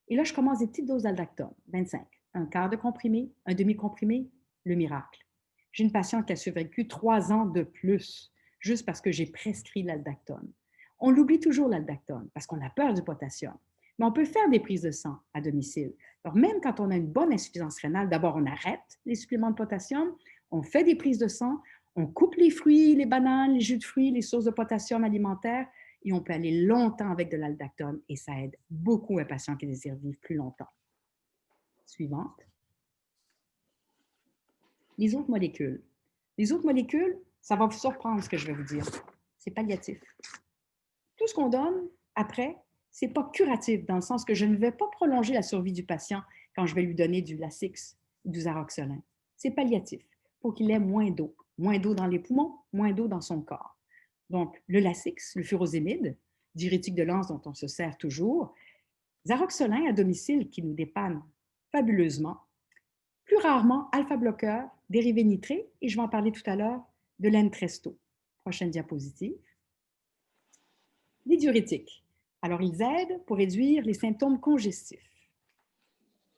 Et là, je commence des petites doses d'aldactone, 25. Un quart de comprimé, un demi-comprimé, le miracle. J'ai une patiente qui a survécu 3 ans de plus, juste parce que j'ai prescrit l'aldactone. On l'oublie toujours, l'aldactone, parce qu'on a peur du potassium. Mais on peut faire des prises de sang à domicile. Alors, même quand on a une bonne insuffisance rénale, d'abord, on arrête les suppléments de potassium, on fait des prises de sang, on coupe les fruits, les bananes, les jus de fruits, les sources de potassium alimentaires, et on peut aller longtemps avec de l'aldactone, et ça aide beaucoup un patient qui désire vivre plus longtemps. Suivante. Les autres molécules. Les autres molécules, ça va vous surprendre ce que je vais vous dire. C'est palliatif. Tout ce qu'on donne après, ce n'est pas curatif, dans le sens que je ne vais pas prolonger la survie du patient quand je vais lui donner du Lasix ou du Zaroxolin. C'est palliatif, pour qu'il ait moins d'eau, moins d'eau dans les poumons, moins d'eau dans son corps. Donc, le Lasix, le furosémide, diurétique de l'anse dont on se sert toujours, Zaroxolin à domicile qui nous dépanne fabuleusement, plus rarement alpha-bloqueur, dérivé nitré, et je vais en parler tout à l'heure, de l'Entresto. Prochaine diapositive. Les diurétiques. Alors, ils aident pour réduire les symptômes congestifs.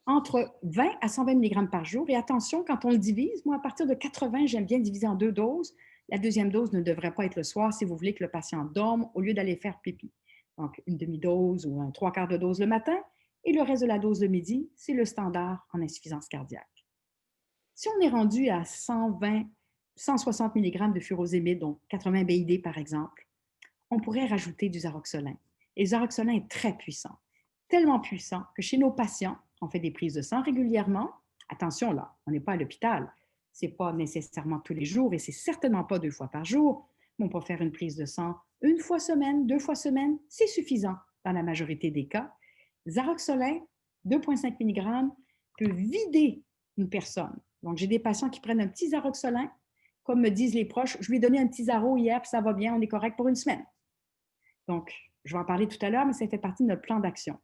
Entre 20 à 120 mg par jour. Et attention, quand on le divise, moi, à partir de 80, j'aime bien diviser en 2 doses. La deuxième dose ne devrait pas être le soir si vous voulez que le patient dorme au lieu d'aller faire pipi. Donc, une demi-dose ou un 3/4 de dose le matin. Et le reste de la dose le midi, c'est le standard en insuffisance cardiaque. Si on est rendu à 120, 160 mg de furosémide, donc 80 BID par exemple, on pourrait rajouter du Zaroxolin. Et le Zaroxolin est très puissant, tellement puissant que chez nos patients, on fait des prises de sang régulièrement. Attention là, on n'est pas à l'hôpital. Ce n'est pas nécessairement tous les jours et c'est certainement pas 2 fois par jour. Mais on peut faire une prise de sang 1 fois semaine, 2 fois semaine, c'est suffisant dans la majorité des cas. Zaroxolin, 2,5 mg, peut vider une personne. Donc, j'ai des patients qui prennent un petit Zaroxolin, comme me disent les proches, je lui ai donné un petit Zaro hier, puis ça va bien, on est correct pour une semaine. Donc, je vais en parler tout à l'heure, mais ça fait partie de notre plan d'action.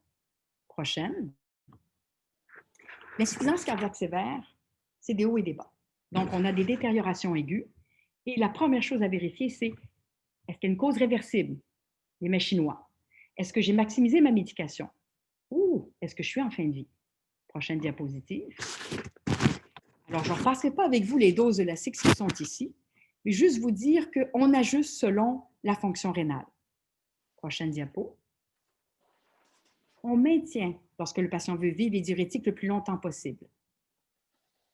Prochaine. L'insuffisance cardiaque sévère, c'est des hauts et des bas. Donc, on a des détériorations aiguës. Et la première chose à vérifier, c'est est-ce qu'il y a une cause réversible? Les mets chinois. Est-ce que j'ai maximisé ma médication? Ou est-ce que je suis en fin de vie? Prochaine diapositive. Alors, je ne repasserai pas avec vous les doses de la Lasix qui sont ici, mais juste vous dire qu'on ajuste selon la fonction rénale. Prochaine diapo. On maintient, lorsque le patient veut vivre, les diurétiques le plus longtemps possible.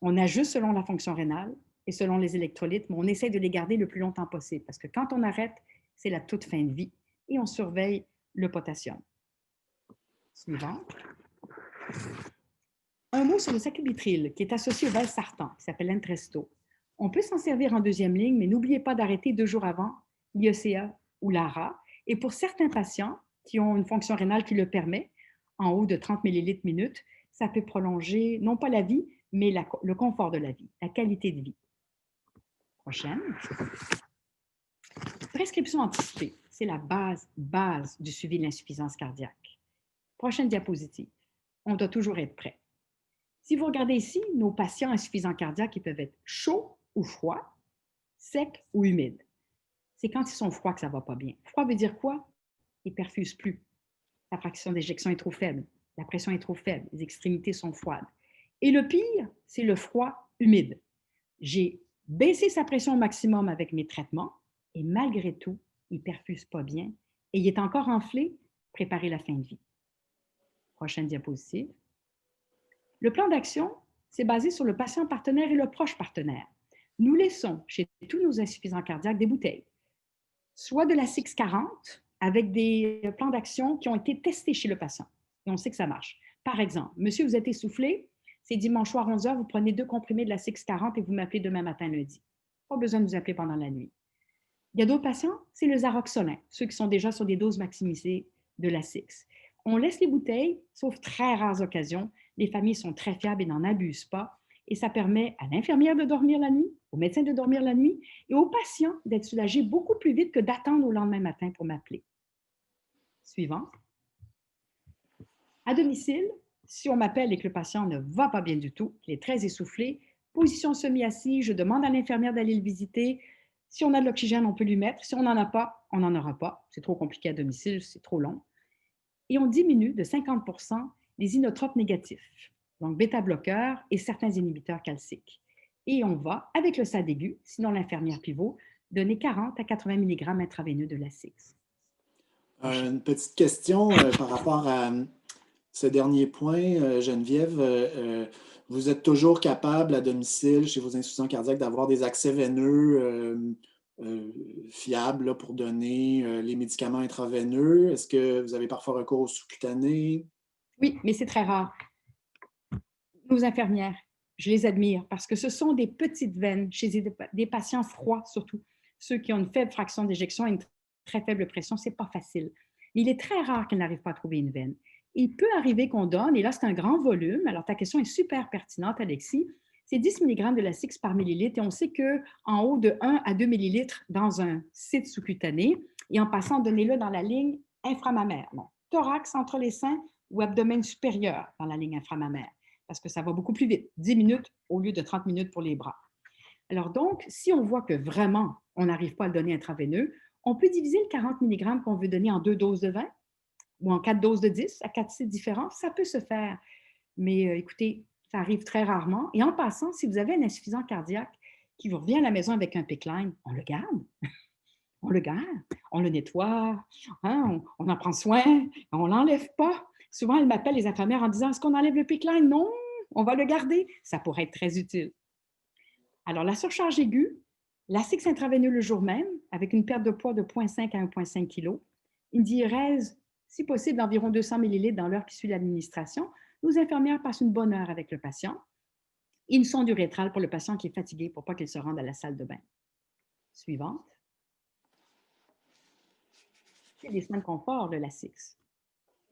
On ajuste selon la fonction rénale et selon les électrolytes, mais on essaie de les garder le plus longtemps possible parce que quand on arrête, c'est la toute fin de vie et on surveille le potassium. Suivant. Un mot sur le sacubitril qui est associé au valsartan, qui s'appelle Entresto. On peut s'en servir en deuxième ligne, mais n'oubliez pas d'arrêter 2 jours avant l'IECA ou l'ARA. Et pour certains patients qui ont une fonction rénale qui le permet, en haut de 30 ml minute, ça peut prolonger, non pas la vie, mais le confort de la vie, la qualité de vie. Prochaine. Prescription anticipée, c'est la base du suivi de l'insuffisance cardiaque. Prochaine diapositive. On doit toujours être prêt. Si vous regardez ici, nos patients insuffisants cardiaques, ils peuvent être chauds ou froids, secs ou humides. C'est quand ils sont froids que ça ne va pas bien. Froid veut dire quoi? Ils ne perfusent plus. La fraction d'éjection est trop faible. La pression est trop faible. Les extrémités sont froides. Et le pire, c'est le froid humide. J'ai baissé sa pression au maximum avec mes traitements et malgré tout, il ne perfuse pas bien et il est encore enflé. Préparez la fin de vie. Prochaine diapositive. Le plan d'action, c'est basé sur le patient partenaire et le proche partenaire. Nous laissons chez tous nos insuffisants cardiaques des bouteilles, soit de la Lasix 40 avec des plans d'action qui ont été testés chez le patient. Et on sait que ça marche. Par exemple, monsieur, vous êtes essoufflé, c'est dimanche soir 11h, vous prenez 2 comprimés de la Lasix 40 et vous m'appelez demain matin lundi. Pas besoin de nous appeler pendant la nuit. Il y a d'autres patients, c'est le Zaroxolin, ceux qui sont déjà sur des doses maximisées de la Lasix. On laisse les bouteilles, sauf très rares occasions. Les familles sont très fiables et n'en abusent pas. Et ça permet à l'infirmière de dormir la nuit, au médecin de dormir la nuit et aux patients d'être soulagés beaucoup plus vite que d'attendre au lendemain matin pour m'appeler. Suivant. À domicile, si on m'appelle et que le patient ne va pas bien du tout, il est très essoufflé, position semi-assis, je demande à l'infirmière d'aller le visiter. Si on a de l'oxygène, on peut lui mettre. Si on n'en a pas, on n'en aura pas. C'est trop compliqué à domicile, c'est trop long. Et on diminue de 50% les inotropes négatifs, donc bêta-bloqueurs et certains inhibiteurs calciques. Et on va, avec le SAD aigu, sinon l'infirmière pivot, donner 40 à 80 mg intraveineux de Lasix. Une petite question par rapport à ce dernier point, Geneviève. Vous êtes toujours capable à domicile, chez vos insuffisants cardiaques, d'avoir des accès veineux fiables là, pour donner les médicaments intraveineux? Est-ce que vous avez parfois recours aux sous-cutanés? Oui, mais c'est très rare. Nos infirmières, je les admire parce que ce sont des petites veines chez des patients froids surtout. Ceux qui ont une faible fraction d'éjection et une très faible pression, ce n'est pas facile. Mais il est très rare qu'ils n'arrivent pas à trouver une veine. Il peut arriver qu'on donne, et là c'est un grand volume, alors ta question est super pertinente Alexis, c'est 10 mg de Lasix par millilitre et on sait qu'en haut de 1 à 2 millilitres dans un site sous-cutané et en passant, donnez-le dans la ligne inframammaire. Donc, thorax entre les seins ou abdomen supérieur dans la ligne inframammaire parce que ça va beaucoup plus vite, 10 minutes au lieu de 30 minutes pour les bras. Alors donc, si on voit que vraiment on n'arrive pas à le donner intraveineux, on peut diviser le 40 mg qu'on veut donner en 2 doses de 20 ou en 4 doses de 10 à 4 sites différents. Ça peut se faire. Mais écoutez, ça arrive très rarement. Et en passant, si vous avez un insuffisant cardiaque qui vous revient à la maison avec un PICC line, on le garde. On le garde, on le nettoie, hein, on en prend soin, on ne l'enlève pas. Souvent, elles m'appellent les infirmières en disant « Est-ce qu'on enlève le PICC line? » Non, on va le garder. Ça pourrait être très utile. Alors, la surcharge aiguë, Lasix intraveineux le jour même, avec une perte de poids de 0,5 à 1,5 kg, une diurèse, si possible, d'environ 200 ml dans l'heure qui suit l'administration. Nos infirmières passent une bonne heure avec le patient. Une sonde urétrale pour le patient qui est fatigué pour ne pas qu'il se rende à la salle de bain. Suivante. C'est des soins de confort, le Lasix.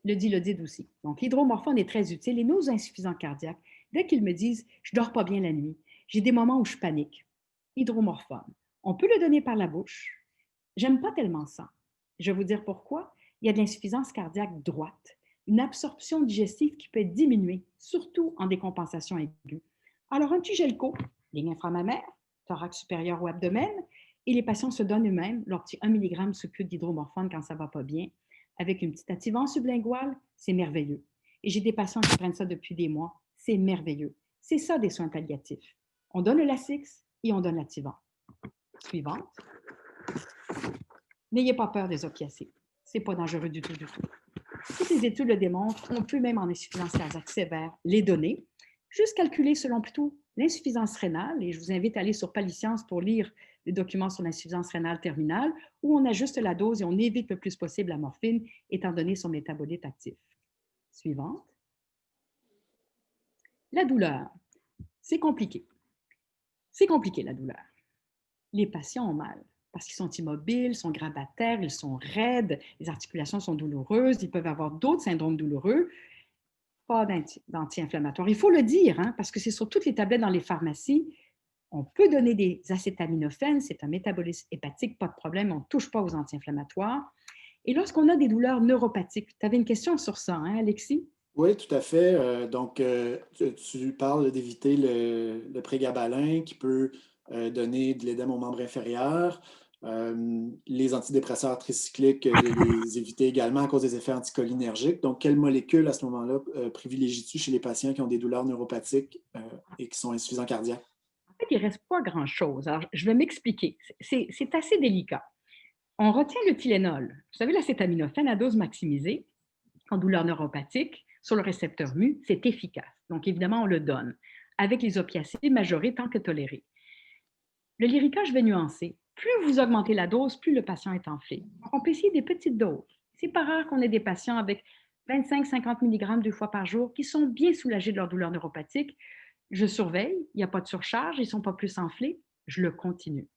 Le Dilaudid aussi. Donc, l'hydromorphone est très utile et nos insuffisants cardiaques, dès qu'ils me disent « je ne dors pas bien la nuit, j'ai des moments où je panique », hydromorphone. On peut le donner par la bouche. J'aime pas tellement ça. Je vais vous dire pourquoi. Il y a de l'insuffisance cardiaque droite, une absorption digestive qui peut être diminuée, surtout en décompensation aiguë. Alors, un petit gelco, ligne inframammaire, thorax supérieur ou abdomen, et les patients se donnent eux-mêmes leur petit 1 mg sous cube d'hydromorphone quand ça ne va pas bien. Avec une petite activante sublinguale, c'est merveilleux. Et j'ai des patients qui prennent ça depuis des mois, c'est merveilleux. C'est ça des soins palliatifs. On donne le Lasix et on donne l'activant. Suivante. N'ayez pas peur des opiacés. Ce n'est pas dangereux du tout, du tout. Toutes les études le démontrent, on peut même en insuffisance cardiaque sévère les donner, juste calculer selon plutôt l'insuffisance rénale, et je vous invite à aller sur Paliscience pour lire les documents sur l'insuffisance rénale terminale, où on ajuste la dose et on évite le plus possible la morphine, étant donné son métabolite actif. Suivante. La douleur. C'est compliqué. C'est compliqué, la douleur. Les patients ont mal parce qu'ils sont immobiles, sont grabataires, ils sont raides, les articulations sont douloureuses, ils peuvent avoir d'autres syndromes douloureux. Pas d'anti-inflammatoires. Il faut le dire, hein, parce que c'est sur toutes les tablettes dans les pharmacies. On peut donner des acétaminophènes, c'est un métabolisme hépatique, pas de problème, on ne touche pas aux anti-inflammatoires. Et lorsqu'on a des douleurs neuropathiques, tu avais une question sur ça, hein, Alexis? Oui, tout à fait. Donc, tu parles d'éviter le prégabalin qui peut donner de l'édème aux membres inférieurs. Les antidépresseurs tricycliques, de les éviter également à cause des effets anticholinergiques. Donc, quelle molécule à ce moment-là privilégies-tu chez les patients qui ont des douleurs neuropathiques et qui sont insuffisants cardiaques? En fait, il ne reste pas grand-chose. Alors, je vais m'expliquer. C'est assez délicat. On retient le Tylenol. Vous savez, l'acétaminophène à dose maximisée en douleur neuropathique sur le récepteur mu, c'est efficace. Donc, évidemment, on le donne avec les opiacés majorés tant que tolérés. Le Lyrica, je vais nuancer. Plus vous augmentez la dose, plus le patient est enflé. Donc, on peut essayer des petites doses. C'est pas rare qu'on ait des patients avec 25-50 mg 2 fois par jour qui sont bien soulagés de leur douleur neuropathique. Je surveille, il n'y a pas de surcharge, ils ne sont pas plus enflés, je le continue.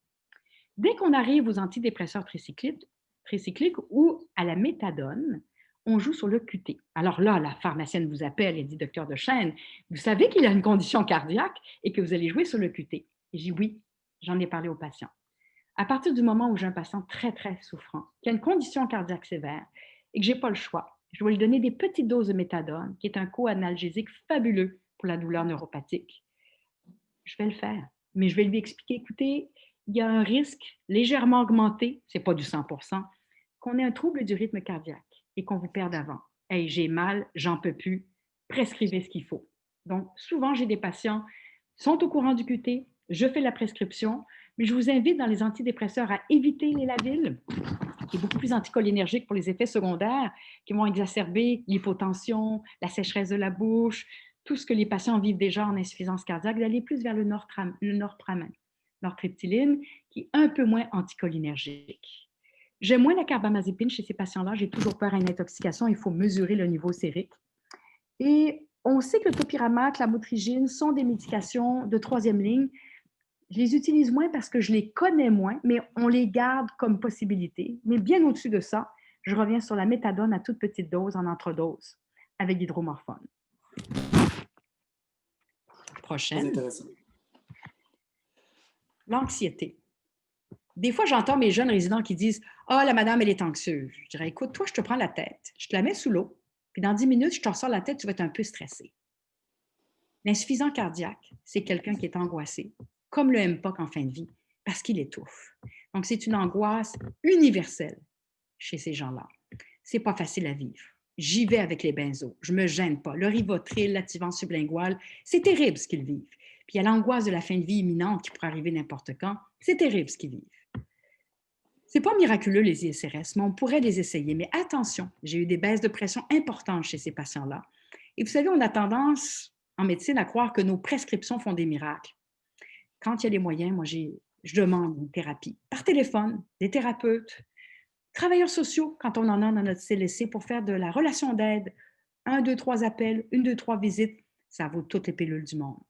Dès qu'on arrive aux antidépresseurs tricycliques ou à la méthadone, on joue sur le QT. Alors là, la pharmacienne vous appelle et dit « Docteur Dechaine, vous savez qu'il a une condition cardiaque et que vous allez jouer sur le QT. » Et j'ai dit « Oui, j'en ai parlé au patient. » À partir du moment où j'ai un patient très, très souffrant, qui a une condition cardiaque sévère et que je n'ai pas le choix, je dois lui donner des petites doses de méthadone, qui est un co-analgésique fabuleux pour la douleur neuropathique. Je vais le faire, mais je vais lui expliquer, écoutez, il y a un risque légèrement augmenté, ce n'est pas du 100%, qu'on ait un trouble du rythme cardiaque et qu'on vous perde avant. Hey, j'ai mal, j'en peux plus, prescrivez ce qu'il faut. Donc, souvent, j'ai des patients qui sont au courant du QT, je fais la prescription, mais je vous invite dans les antidépresseurs à éviter les Lavil, qui est beaucoup plus anticholinergique pour les effets secondaires, qui vont exacerber l'hypotension, la sécheresse de la bouche, tout ce que les patients vivent déjà en insuffisance cardiaque, d'aller plus vers le nortriptyline, qui est un peu moins anticholinergique. J'aime moins la carbamazépine chez ces patients-là. J'ai toujours peur à une intoxication. Il faut mesurer le niveau sérique. Et on sait que le topiramac, la motrigine sont des médications de troisième ligne. Je les utilise moins parce que je les connais moins, mais on les garde comme possibilité. Mais bien au-dessus de ça, je reviens sur la méthadone à toute petite dose en entredose avec l'hydromorphone. Prochaine. l'anxiété. Des fois, j'entends mes jeunes résidents qui disent « Ah, la madame, elle est anxieuse. » Je dirais « Écoute, toi, je te prends la tête, je te la mets sous l'eau, puis dans 10 minutes, je te ressors la tête, tu vas être un peu stressé. » L'insuffisant cardiaque, c'est quelqu'un qui est angoissé, comme le MPOC en fin de vie, parce qu'il étouffe. Donc, c'est une angoisse universelle chez ces gens-là. C'est pas facile à vivre. J'y vais avec les benzos, je me gêne pas. Le Rivotril, l'activant sublingual, c'est terrible ce qu'ils vivent. Puis il y a l'angoisse de la fin de vie imminente qui pourrait arriver n'importe quand. C'est terrible ce qu'ils vivent. C'est pas miraculeux les ISRS, mais on pourrait les essayer. Mais attention, j'ai eu des baisses de pression importantes chez ces patients-là. Et vous savez, on a tendance en médecine à croire que nos prescriptions font des miracles. Quand il y a les moyens, moi, je demande une thérapie par téléphone, des thérapeutes, travailleurs sociaux, quand on en a dans notre CLSC, pour faire de la relation d'aide, 1, 2, 3 appels, 1, 2, 3 visites, ça vaut toutes les pilules du monde.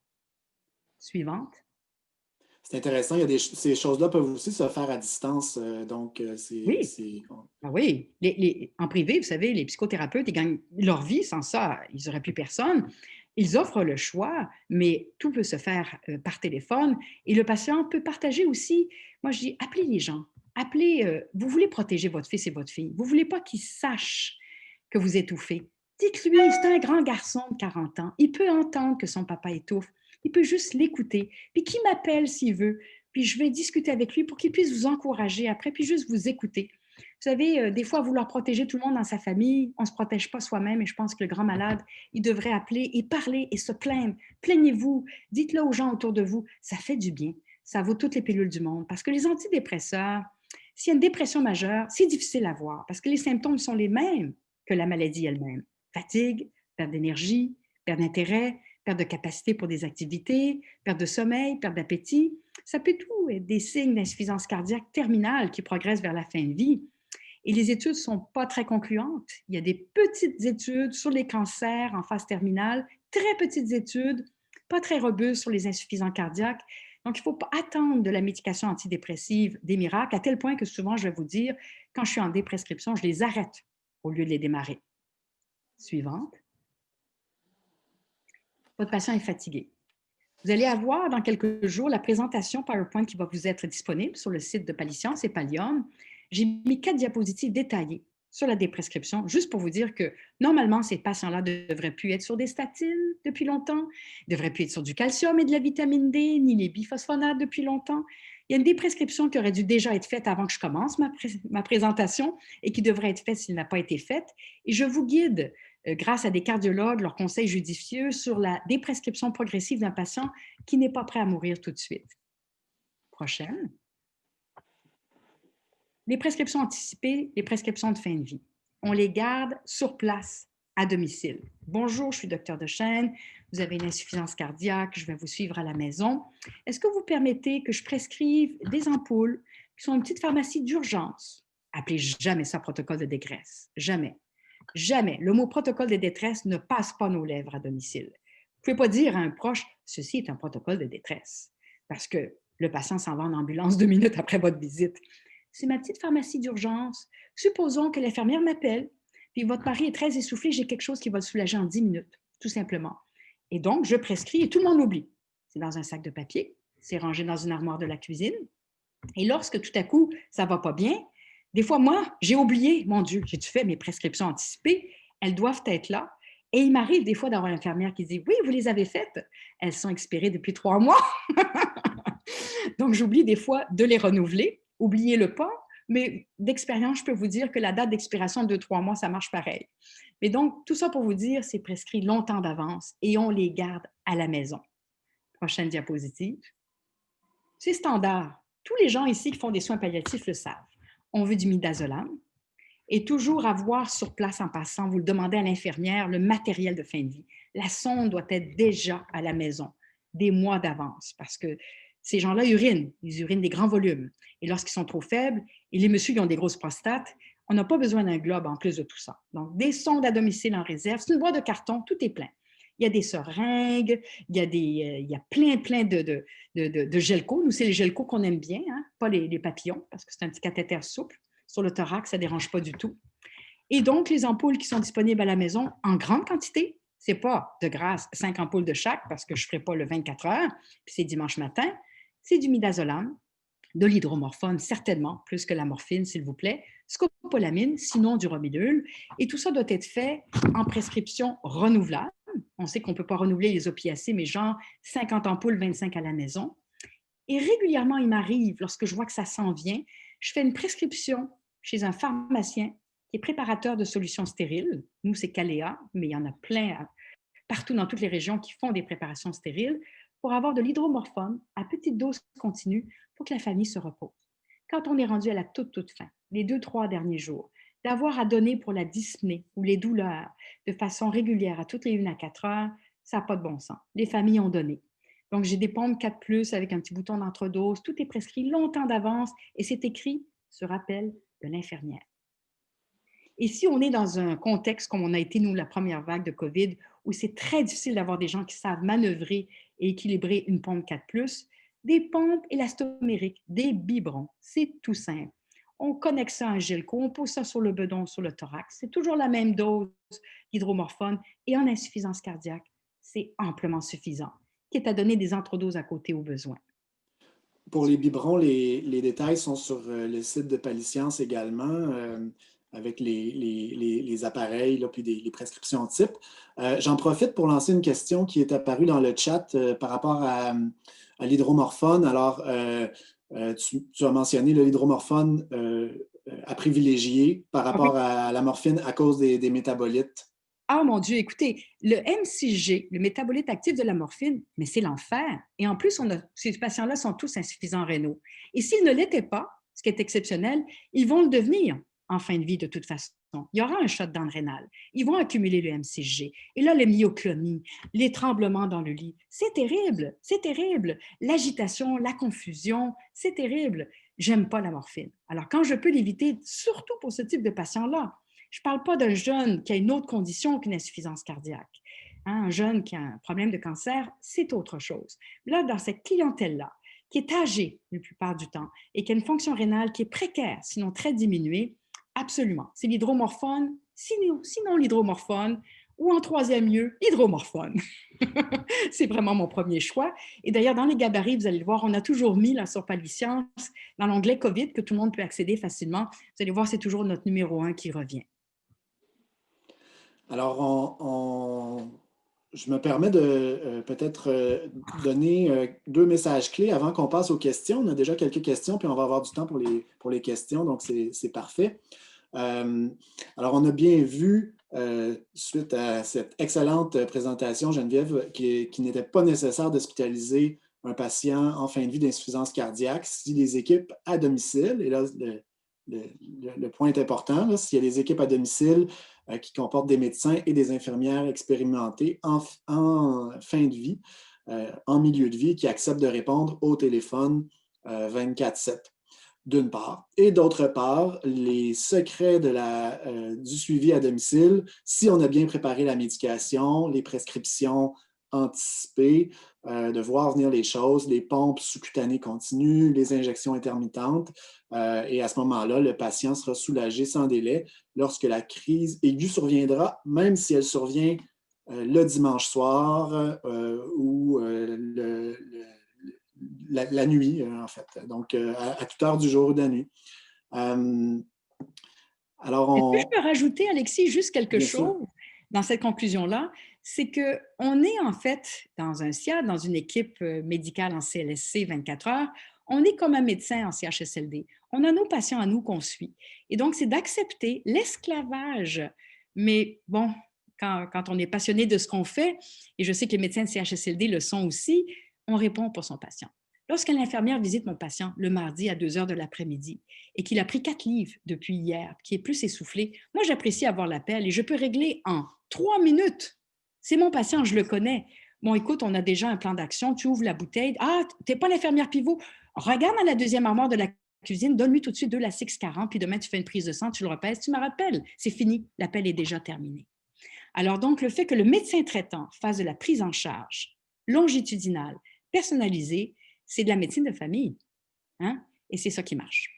Suivante. C'est intéressant, ces choses-là peuvent aussi se faire à distance, Oui. Ah oui, en privé, vous savez, les psychothérapeutes, ils gagnent leur vie sans ça, ils n'auraient plus personne. Ils offrent le choix, mais tout peut se faire par téléphone et le patient peut partager aussi. Moi, je dis, appelez les gens. Vous voulez protéger votre fils et votre fille. Vous ne voulez pas qu'ils sachent que vous étouffez. Dites-lui, c'est un grand garçon de 40 ans. Il peut entendre que son papa étouffe. Il peut juste l'écouter. Puis qu'il m'appelle s'il veut. Puis je vais discuter avec lui pour qu'il puisse vous encourager après, puis juste vous écouter. Vous savez, des fois, vouloir protéger tout le monde dans sa famille, on ne se protège pas soi-même et je pense que le grand malade, il devrait appeler et parler et se plaindre. Plaignez-vous, dites-le aux gens autour de vous. Ça fait du bien. Ça vaut toutes les pilules du monde parce que les antidépresseurs, s'il y a une dépression majeure, c'est difficile à voir parce que les symptômes sont les mêmes que la maladie elle-même. Fatigue, perte d'énergie, perte d'intérêt, perte de capacité pour des activités, perte de sommeil, perte d'appétit. Ça peut tout être des signes d'insuffisance cardiaque terminale qui progressent vers la fin de vie. Et les études ne sont pas très concluantes. Il y a des petites études sur les cancers en phase terminale, très petites études, pas très robustes sur les insuffisants cardiaques. Donc, il ne faut pas attendre de la médication antidépressive des miracles, à tel point que souvent, je vais vous dire, quand je suis en déprescription, je les arrête au lieu de les démarrer. Suivante. Votre patient est fatigué. Vous allez avoir dans quelques jours la présentation PowerPoint qui va vous être disponible sur le site de Paliscience et Pallium. J'ai mis 4 diapositives détaillées sur la déprescription, juste pour vous dire que normalement, ces patients-là ne devraient plus être sur des statines depuis longtemps, ne devraient plus être sur du calcium et de la vitamine D, ni les biphosphonates depuis longtemps. Il y a une déprescription qui aurait dû déjà être faite avant que je commence ma présentation et qui devrait être faite s'il n'a pas été faite. Et je vous guide grâce à des cardiologues, leurs conseils judicieux sur la déprescription progressive d'un patient qui n'est pas prêt à mourir tout de suite. Prochaine. Les prescriptions anticipées, les prescriptions de fin de vie. On les garde sur place, à domicile. Bonjour, je suis docteur Dechaine, vous avez une insuffisance cardiaque, je vais vous suivre à la maison. Est-ce que vous permettez que je prescrive des ampoules qui sont une petite pharmacie d'urgence? Appelez jamais ça protocole de détresse. Jamais. Jamais. Le mot protocole de détresse ne passe pas nos lèvres à domicile. Vous ne pouvez pas dire à un proche, ceci est un protocole de détresse, parce que le patient s'en va en ambulance 2 minutes après votre visite. C'est ma petite pharmacie d'urgence. Supposons que l'infirmière m'appelle, puis votre mari est très essoufflé, j'ai quelque chose qui va le soulager en 10 minutes, tout simplement. Et donc, je prescris et tout le monde oublie. C'est dans un sac de papier, c'est rangé dans une armoire de la cuisine. Et lorsque tout à coup, ça ne va pas bien, des fois, moi, j'ai oublié, mon Dieu, j'ai-tu fait mes prescriptions anticipées? Elles doivent être là. Et il m'arrive des fois d'avoir une infirmière qui dit, oui, vous les avez faites. Elles sont expirées depuis 3 mois. Donc, j'oublie des fois de les renouveler. Oubliez-le pas, mais d'expérience, je peux vous dire que la date d'expiration de 2-3 mois, ça marche pareil. Mais donc, tout ça pour vous dire, c'est prescrit longtemps d'avance et on les garde à la maison. Prochaine diapositive. C'est standard. Tous les gens ici qui font des soins palliatifs le savent. On veut du midazolam et toujours avoir sur place en passant, vous le demandez à l'infirmière, le matériel de fin de vie. La sonde doit être déjà à la maison, des mois d'avance, parce que ces gens-là urinent, ils urinent des grands volumes. Et lorsqu'ils sont trop faibles, et les messieurs qui ont des grosses prostates, on n'a pas besoin d'un globe en plus de tout ça. Donc, des sondes à domicile en réserve, c'est une boîte de carton, tout est plein. Il y a des seringues, il y a plein de gelco. Nous, c'est les gelco qu'on aime bien, hein? Pas les papillons, parce que c'est un petit cathéter souple. Sur le thorax, ça ne dérange pas du tout. Et donc, les ampoules qui sont disponibles à la maison en grande quantité, ce n'est pas de grâce 5 ampoules de chaque, parce que je ne ferai pas le 24 heures, puis c'est dimanche matin. C'est du midazolam, de l'hydromorphone, certainement, plus que la morphine, s'il vous plaît, scopolamine, sinon du romidul. Et tout ça doit être fait en prescription renouvelable. On sait qu'on ne peut pas renouveler les opiacés, mais genre 50 ampoules, 25 à la maison. Et régulièrement, il m'arrive, lorsque je vois que ça s'en vient, je fais une prescription chez un pharmacien qui est préparateur de solutions stériles. Nous, c'est Caléa, mais il y en a plein partout dans toutes les régions qui font des préparations stériles pour avoir de l'hydromorphone à petite dose continue pour que la famille se repose. Quand on est rendu à la toute fin, les 2-3 derniers jours, d'avoir à donner pour la dyspnée ou les douleurs de façon régulière à toutes les 1 à 4 heures, ça n'a pas de bon sens. Les familles ont donné. Donc, j'ai des pompes 4+, avec un petit bouton d'entredose. Tout est prescrit longtemps d'avance et c'est écrit sur rappel de l'infirmière. Et si on est dans un contexte comme on a été, nous, la première vague de COVID, où c'est très difficile d'avoir des gens qui savent manœuvrer et équilibrer une pompe 4+, des pompes élastomériques, des biberons, c'est tout simple. On connecte ça à un gelco, on pose ça sur le bedon, sur le thorax. C'est toujours la même dose d'hydromorphone et en insuffisance cardiaque, c'est amplement suffisant, quitte à donner des entredoses à côté au besoin. Pour les biberons, les détails sont sur le site de Paliscience également, avec les appareils, là, puis les prescriptions type. J'en profite pour lancer une question qui est apparue dans le chat par rapport à l'hydromorphone. Alors, tu as mentionné l'hydromorphone à privilégier par rapport à la morphine à cause des métabolites. Ah mon Dieu, écoutez, le M6G, le métabolite actif de la morphine, mais c'est l'enfer. Et en plus, ces patients-là sont tous insuffisants rénaux. Et s'ils ne l'étaient pas, ce qui est exceptionnel, ils vont le devenir en fin de vie de toute façon. Il y aura un shutdown rénal. Ils vont accumuler le M6G. Et là, les myoclonies, les tremblements dans le lit, c'est terrible, c'est terrible. L'agitation, la confusion, c'est terrible. J'aime pas la morphine. Alors, quand je peux l'éviter, surtout pour ce type de patients-là, je ne parle pas d'un jeune qui a une autre condition qu'une insuffisance cardiaque. Un jeune qui a un problème de cancer, c'est autre chose. Là, dans cette clientèle-là, qui est âgée la plupart du temps et qui a une fonction rénale qui est précaire, sinon très diminuée, absolument. C'est l'hydromorphone, sinon l'hydromorphone, ou en troisième lieu, l'hydromorphone. C'est vraiment mon premier choix. Et d'ailleurs, dans les gabarits, vous allez le voir, on a toujours mis là, sur Paliscience, dans l'onglet COVID, que tout le monde peut accéder facilement. Vous allez voir, c'est toujours notre numéro 1 qui revient. Alors, je me permets de peut-être donner 2 messages clés avant qu'on passe aux questions. On a déjà quelques questions, puis on va avoir du temps pour les questions, donc c'est parfait. Alors, on a bien vu, suite à cette excellente présentation, Geneviève, qui n'était pas nécessaire d'hospitaliser un patient en fin de vie d'insuffisance cardiaque si les équipes à domicile, et là, le point est important, s'il y a des équipes à domicile qui comportent des médecins et des infirmières expérimentés en fin de vie, en milieu de vie, qui acceptent de répondre au téléphone 24/7, d'une part. Et d'autre part, les secrets du suivi à domicile, si on a bien préparé la médication, les prescriptions anticipées, de voir venir les choses, les pompes sous-cutanées continues, les injections intermittentes. Et à ce moment-là, le patient sera soulagé sans délai lorsque la crise aiguë surviendra, même si elle survient le dimanche soir ou la nuit, en fait. Donc, à toute heure du jour ou de la nuit. Est-ce que je peux rajouter, Alexis, juste quelque chose dans cette conclusion-là? C'est qu'on est en fait dans un SIAD, dans une équipe médicale en CLSC 24 heures, on est comme un médecin en CHSLD. On a nos patients à nous qu'on suit. Et donc, c'est d'accepter l'esclavage. Mais bon, quand on est passionné de ce qu'on fait, et je sais que les médecins de CHSLD le sont aussi, on répond pour son patient. Lorsqu'une infirmière visite mon patient le mardi à 2 heures de l'après-midi et qu'il a pris 4 livres depuis hier, qui est plus essoufflé, moi, j'apprécie avoir l'appel et je peux régler en 3 minutes. C'est mon patient, je le connais. Bon, écoute, on a déjà un plan d'action, tu ouvres la bouteille. Ah, tu n'es pas l'infirmière pivot. Regarde à la deuxième armoire de la cuisine, donne-lui tout de suite 2 Lasix 40, puis demain, tu fais une prise de sang, tu le repèses, tu me rappelles. C'est fini, l'appel est déjà terminé. Alors donc, le fait que le médecin traitant fasse de la prise en charge longitudinale, personnalisée, c'est de la médecine de famille. Hein? Et c'est ça qui marche.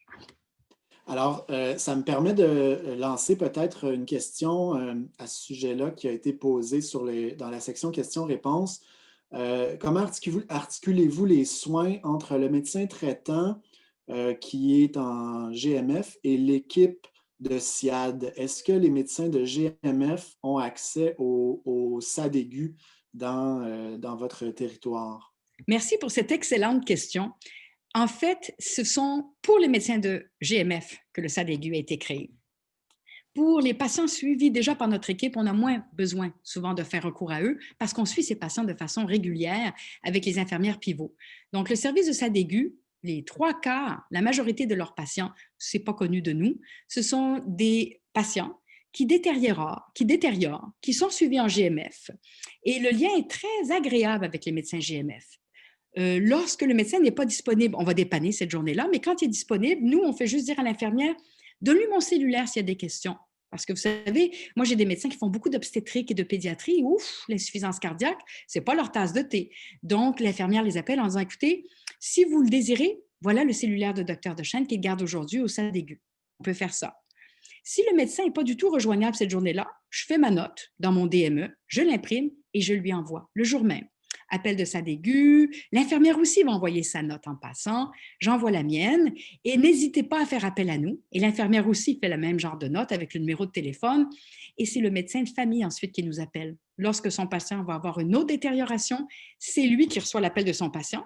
Alors, ça me permet de lancer peut-être une question à ce sujet-là qui a été posée dans la section questions-réponses. Comment articulez-vous les soins entre le médecin traitant qui est en GMF et l'équipe de SIAD? Est-ce que les médecins de GMF ont accès au SAD aigu dans votre territoire? Merci pour cette excellente question. En fait, ce sont pour les médecins de GMF que le SAD aigu a été créé. Pour les patients suivis déjà par notre équipe, on a moins besoin souvent de faire recours à eux parce qu'on suit ces patients de façon régulière avec les infirmières pivots. Donc, le service de SAD aigu, les 3/4, la majorité de leurs patients, ce n'est pas connu de nous, ce sont des patients qui détériorent, qui sont suivis en GMF. Et le lien est très agréable avec les médecins GMF. Lorsque le médecin n'est pas disponible, on va dépanner cette journée-là, mais quand il est disponible, nous, on fait juste dire à l'infirmière, donne-lui mon cellulaire s'il y a des questions. Parce que vous savez, moi, j'ai des médecins qui font beaucoup d'obstétrique et de pédiatrie. Ouf, l'insuffisance cardiaque, ce n'est pas leur tasse de thé. Donc, l'infirmière les appelle en disant, écoutez, si vous le désirez, voilà le cellulaire de Dr. Dechaine qu'il garde aujourd'hui au SAD aigu. On peut faire ça. Si le médecin n'est pas du tout rejoignable cette journée-là, je fais ma note dans mon DME, je l'imprime et je lui envoie le jour même. Appel de SAD aigu, l'infirmière aussi va envoyer sa note en passant, j'envoie la mienne et n'hésitez pas à faire appel à nous. Et l'infirmière aussi fait le même genre de note avec le numéro de téléphone et c'est le médecin de famille ensuite qui nous appelle. Lorsque son patient va avoir une autre détérioration, c'est lui qui reçoit l'appel de son patient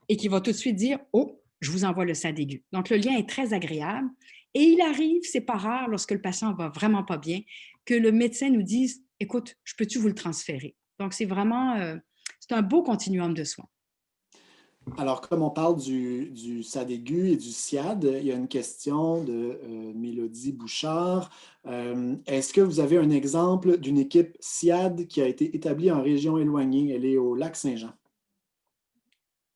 et qui va tout de suite dire « Oh, je vous envoie le SAD aigu ». Donc, le lien est très agréable et il arrive, c'est pas rare, lorsque le patient va vraiment pas bien, que le médecin nous dise « Écoute, je peux-tu vous le transférer ?» Donc, c'est vraiment... c'est un beau continuum de soins. Alors, comme on parle du SAD aigu et du SIAD, il y a une question de Mélodie Bouchard. Est-ce que vous avez un exemple d'une équipe SIAD qui a été établie en région éloignée? Elle est au Lac-Saint-Jean.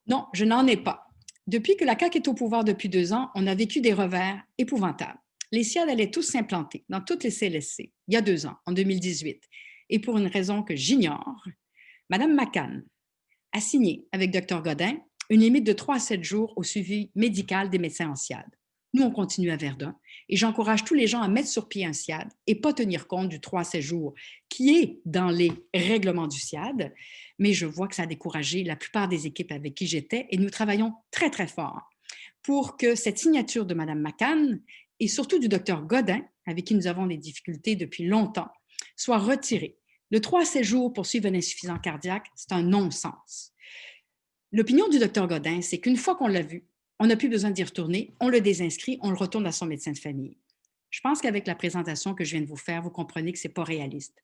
Non, je n'en ai pas. Depuis que la CAQ est au pouvoir depuis 2 ans, on a vécu des revers épouvantables. Les SIAD allaient tous s'implanter dans toutes les CLSC il y a 2 ans, en 2018. Et pour une raison que j'ignore, Mme McCann a signé avec Dr. Godin une limite de 3 à 7 jours au suivi médical des médecins en SIAD. Nous, on continue à Verdun et j'encourage tous les gens à mettre sur pied un SIAD et pas tenir compte du 3 à 7 jours qui est dans les règlements du SIAD, mais je vois que ça a découragé la plupart des équipes avec qui j'étais et nous travaillons très, très fort pour que cette signature de Mme McCann et surtout du Dr. Godin, avec qui nous avons des difficultés depuis longtemps, soit retirée. Le 3 à 7 jours pour suivre un insuffisant cardiaque, c'est un non-sens. L'opinion du Dr. Godin, c'est qu'une fois qu'on l'a vu, on n'a plus besoin d'y retourner, on le désinscrit, on le retourne à son médecin de famille. Je pense qu'avec la présentation que je viens de vous faire, vous comprenez que ce n'est pas réaliste.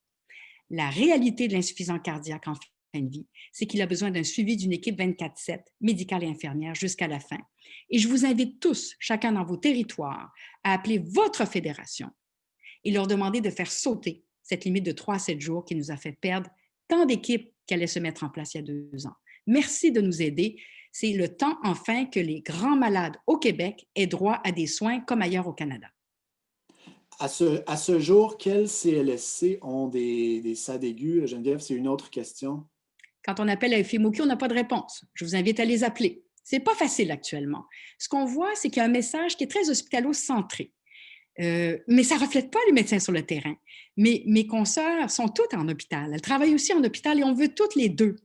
La réalité de l'insuffisant cardiaque en fin de vie, c'est qu'il a besoin d'un suivi d'une équipe 24/7, médicale et infirmière, jusqu'à la fin. Et je vous invite tous, chacun dans vos territoires, à appeler votre fédération et leur demander de faire sauter cette limite de 3 à 7 jours qui nous a fait perdre tant d'équipes qui allaient se mettre en place il y a 2 ans. Merci de nous aider. C'est le temps, enfin, que les grands malades au Québec aient droit à des soins comme ailleurs au Canada. À ce jour, quels CLSC ont des SAD aigus? Geneviève, c'est une autre question. Quand on appelle à FMOQ, on n'a pas de réponse. Je vous invite à les appeler. Ce n'est pas facile actuellement. Ce qu'on voit, c'est qu'il y a un message qui est très hospitalo-centré. Mais ça ne reflète pas les médecins sur le terrain. Mes consoeurs sont toutes en hôpital. Elles travaillent aussi en hôpital et on veut toutes les deux.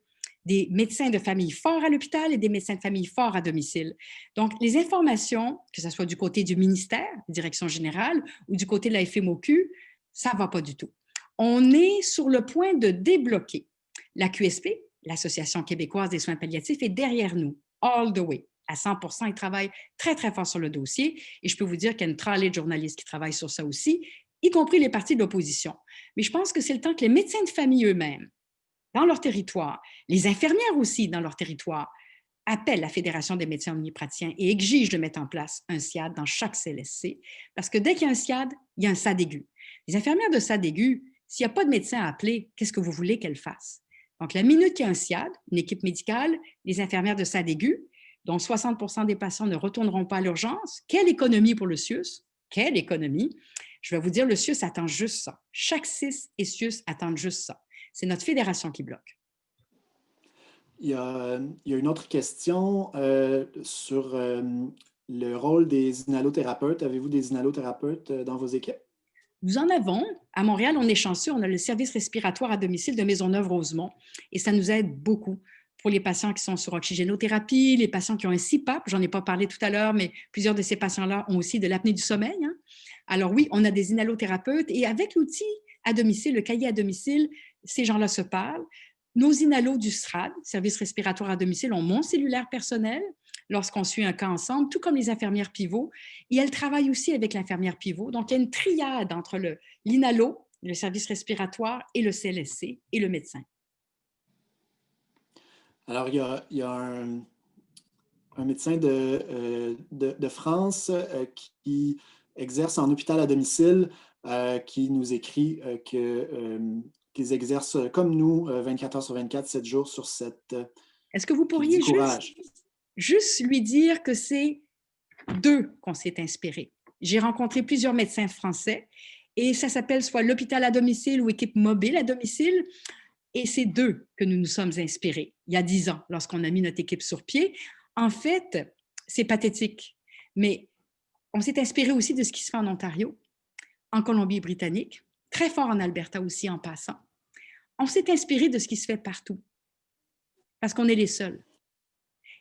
Des médecins de famille forts à l'hôpital et des médecins de famille forts à domicile. Donc, les informations, que ce soit du côté du ministère, direction générale, ou du côté de la FMOQ, ça ne va pas du tout. On est sur le point de débloquer. La QSP, l'Association québécoise des soins palliatifs, est derrière nous, all the way. À 100%, ils travaillent très, très fort sur le dossier. Et je peux vous dire qu'il y a une tralée de journalistes qui travaillent sur ça aussi, y compris les partis de l'opposition. Mais je pense que c'est le temps que les médecins de famille eux-mêmes, dans leur territoire, les infirmières aussi dans leur territoire, appellent la Fédération des médecins omnipraticiens et exigent de mettre en place un SIAD dans chaque CLSC, parce que dès qu'il y a un SIAD, il y a un SAD aigu. Les infirmières de SAD aigu, s'il n'y a pas de médecin à appeler, qu'est-ce que vous voulez qu'elles fassent? Donc, la minute qu'il y a un SIAD, une équipe médicale, les infirmières de SAD aigu, dont 60% des patients ne retourneront pas à l'urgence, quelle économie pour le CIUS? Quelle économie? Je vais vous dire, le CIUS attend juste ça. Chaque CIS et CIUS attendent juste ça. C'est notre fédération qui bloque. Il y a une autre question sur le rôle des inhalothérapeutes. Avez-vous des inhalothérapeutes dans vos équipes? Nous en avons. À Montréal, on est chanceux, on a le service respiratoire à domicile de Maisonneuve-Rosemont et ça nous aide beaucoup pour les patients qui sont sur oxygénothérapie, les patients qui ont un CPAP, j'en ai pas parlé tout à l'heure, mais plusieurs de ces patients-là ont aussi de l'apnée du sommeil. Hein? Alors oui, on a des inhalothérapeutes et avec l'outil à domicile, le cahier à domicile, ces gens-là se parlent. Nos inalos du SRAD, service respiratoire à domicile, ont mon cellulaire personnel lorsqu'on suit un cas ensemble, tout comme les infirmières pivots. Et elles travaillent aussi avec l'infirmière pivot. Donc, il y a une triade entre l'inalo, le service respiratoire, et le CLSC et le médecin. Alors, il y a un médecin de France qui exerce en hôpital à domicile, qui nous écrit qu'ils exercent comme nous 24 heures sur 24, 7 jours sur 7. Est-ce que vous pourriez juste lui dire que c'est d'eux qu'on s'est inspiré? J'ai rencontré plusieurs médecins français et ça s'appelle soit l'hôpital à domicile ou équipe mobile à domicile. Et c'est d'eux que nous nous sommes inspirés, il y a 10 ans, lorsqu'on a mis notre équipe sur pied. En fait, c'est pathétique, mais on s'est inspiré aussi de ce qui se fait en Ontario, en Colombie-Britannique, très fort en Alberta aussi en passant. On s'est inspiré de ce qui se fait partout, parce qu'on est les seuls.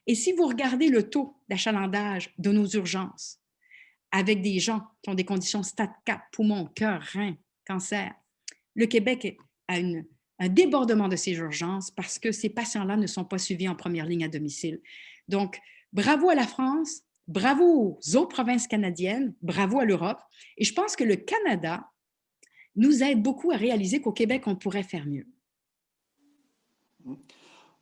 Et si vous regardez le taux d'achalandage de nos urgences, avec des gens qui ont des conditions stade 4, poumons, cœur, rein, cancer, le Québec a un débordement de ces urgences parce que ces patients-là ne sont pas suivis en première ligne à domicile. Donc, bravo à la France, bravo aux autres provinces canadiennes, bravo à l'Europe. Et je pense que le Canada nous aide beaucoup à réaliser qu'au Québec, on pourrait faire mieux.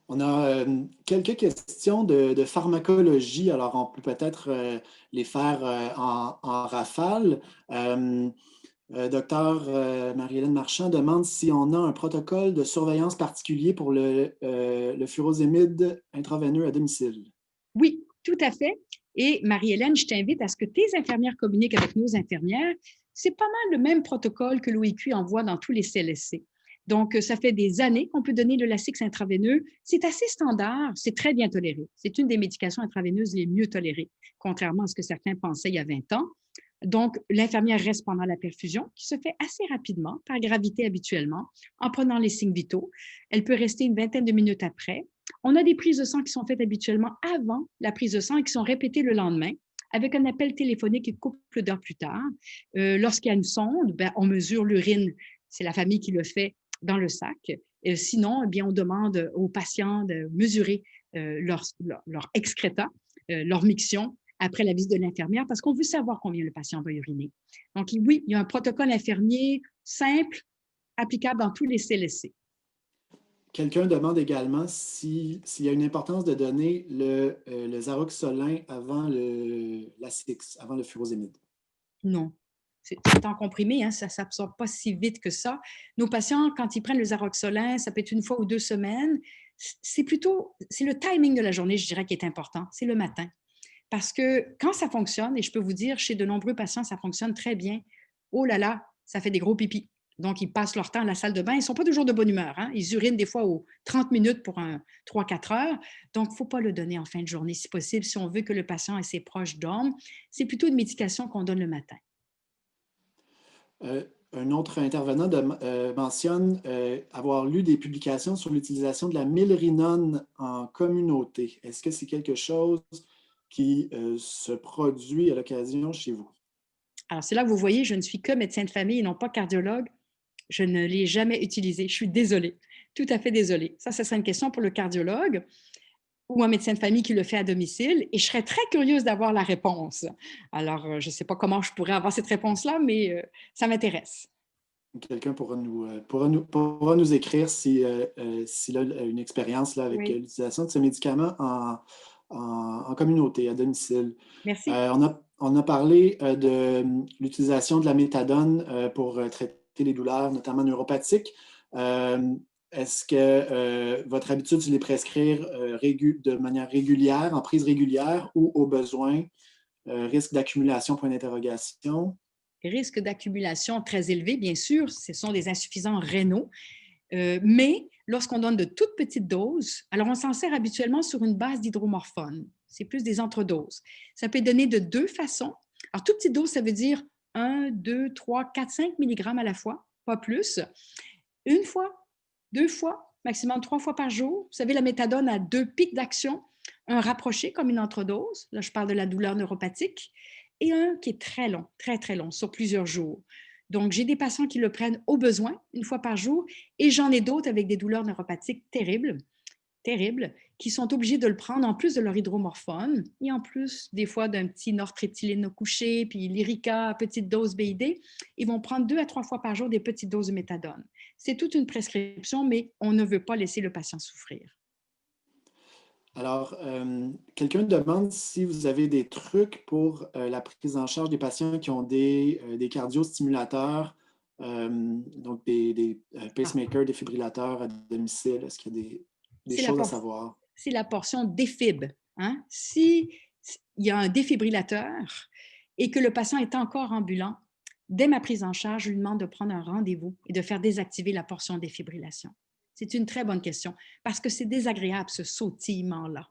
On a quelques questions de pharmacologie, alors on peut peut-être les faire en rafale. Docteur Marie-Hélène Marchand demande si on a un protocole de surveillance particulier pour le furosémide intraveineux à domicile. Oui, tout à fait. Et Marie-Hélène, je t'invite à ce que tes infirmières communiquent avec nos infirmières. C'est pas mal le même protocole que l'OIQ envoie dans tous les CLSC. Donc, ça fait des années qu'on peut donner le Lasix intraveineux. C'est assez standard, c'est très bien toléré. C'est une des médications intraveineuses les mieux tolérées, contrairement à ce que certains pensaient il y a 20 ans. Donc, l'infirmière reste pendant la perfusion, qui se fait assez rapidement, par gravité habituellement, en prenant les signes vitaux. Elle peut rester une vingtaine de minutes après. On a des prises de sang qui sont faites habituellement avant la prise de sang et qui sont répétées le lendemain, avec un appel téléphonique une couple d'heures plus tard. Lorsqu'il y a une sonde, on mesure l'urine. C'est la famille qui le fait dans le sac. Sinon, on demande aux patients de mesurer leur excréta, leur miction, après la visite de l'infirmière, parce qu'on veut savoir combien le patient va uriner. Donc, oui, il y a un protocole infirmier simple, applicable dans tous les CLSC. Quelqu'un demande également s'il y a une importance de donner le Zaroxolin avant le Lasix, avant le furosémide. Non. C'est en comprimé, hein, ça ne s'absorbe pas si vite que ça. Nos patients, quand ils prennent le Zaroxolin, ça peut être 1 fois ou 2 semaines. C'est le timing de la journée, je dirais, qui est important. C'est le matin. Parce que quand ça fonctionne, et je peux vous dire, chez de nombreux patients, ça fonctionne très bien, oh là là, ça fait des gros pipis. Donc, ils passent leur temps à la salle de bain. Ils ne sont pas toujours de bonne humeur. Hein? Ils urinent des fois aux 30 minutes pour 3-4 heures. Donc, il ne faut pas le donner en fin de journée, si possible, si on veut que le patient et ses proches dorment. C'est plutôt une médication qu'on donne le matin. Un autre intervenant mentionne avoir lu des publications sur l'utilisation de la milrinone en communauté. Est-ce que c'est quelque chose qui se produit à l'occasion chez vous? Alors, c'est là que vous voyez, je ne suis que médecin de famille et non pas cardiologue. Je ne l'ai jamais utilisé. Je suis désolée, tout à fait désolée. Ça serait une question pour le cardiologue ou un médecin de famille qui le fait à domicile et je serais très curieuse d'avoir la réponse. Alors, je ne sais pas comment je pourrais avoir cette réponse-là, mais ça m'intéresse. Quelqu'un pourra nous écrire s'il a une expérience là, avec l'utilisation de ce médicament en communauté, à domicile. Merci. On a parlé de l'utilisation de la méthadone pour traiter les douleurs, notamment neuropathiques. Est-ce que votre habitude, c'est de les prescrire de manière régulière, en prise régulière ou au besoin? Risque d'accumulation, point d'interrogation. Risque d'accumulation très élevé, bien sûr, ce sont des insuffisants rénaux. Mais lorsqu'on donne de toutes petites doses, alors on s'en sert habituellement sur une base d'hydromorphone. C'est plus des entredoses. Ça peut être donné de 2 façons. Alors, toute petite dose, ça veut dire 1, 2, 3, 4, 5 mg à la fois, pas plus. Une fois, 2 fois, maximum 3 fois par jour. Vous savez, la méthadone a 2 pics d'action, un rapproché comme une entredose, là je parle de la douleur neuropathique, et un qui est très long, très très long, sur plusieurs jours. Donc, j'ai des patients qui le prennent au besoin, une fois par jour, et j'en ai d'autres avec des douleurs neuropathiques terribles, terribles, qui sont obligés de le prendre en plus de leur hydromorphone et en plus des fois d'un petit nortriptyline au coucher, puis Lyrica, petite dose BID. Ils vont prendre 2 à 3 fois par jour des petites doses de méthadone. C'est toute une prescription, mais on ne veut pas laisser le patient souffrir. Alors, quelqu'un demande si vous avez des trucs pour la prise en charge des patients qui ont des cardiostimulateurs, donc des pacemakers, défibrillateurs à domicile. Est-ce qu'il y a des choses à savoir? C'est la portion défib. Hein? Si il y a un défibrillateur et que le patient est encore ambulant, dès ma prise en charge, je lui demande de prendre un rendez-vous et de faire désactiver la portion défibrillation. C'est une très bonne question parce que c'est désagréable ce sautillement-là,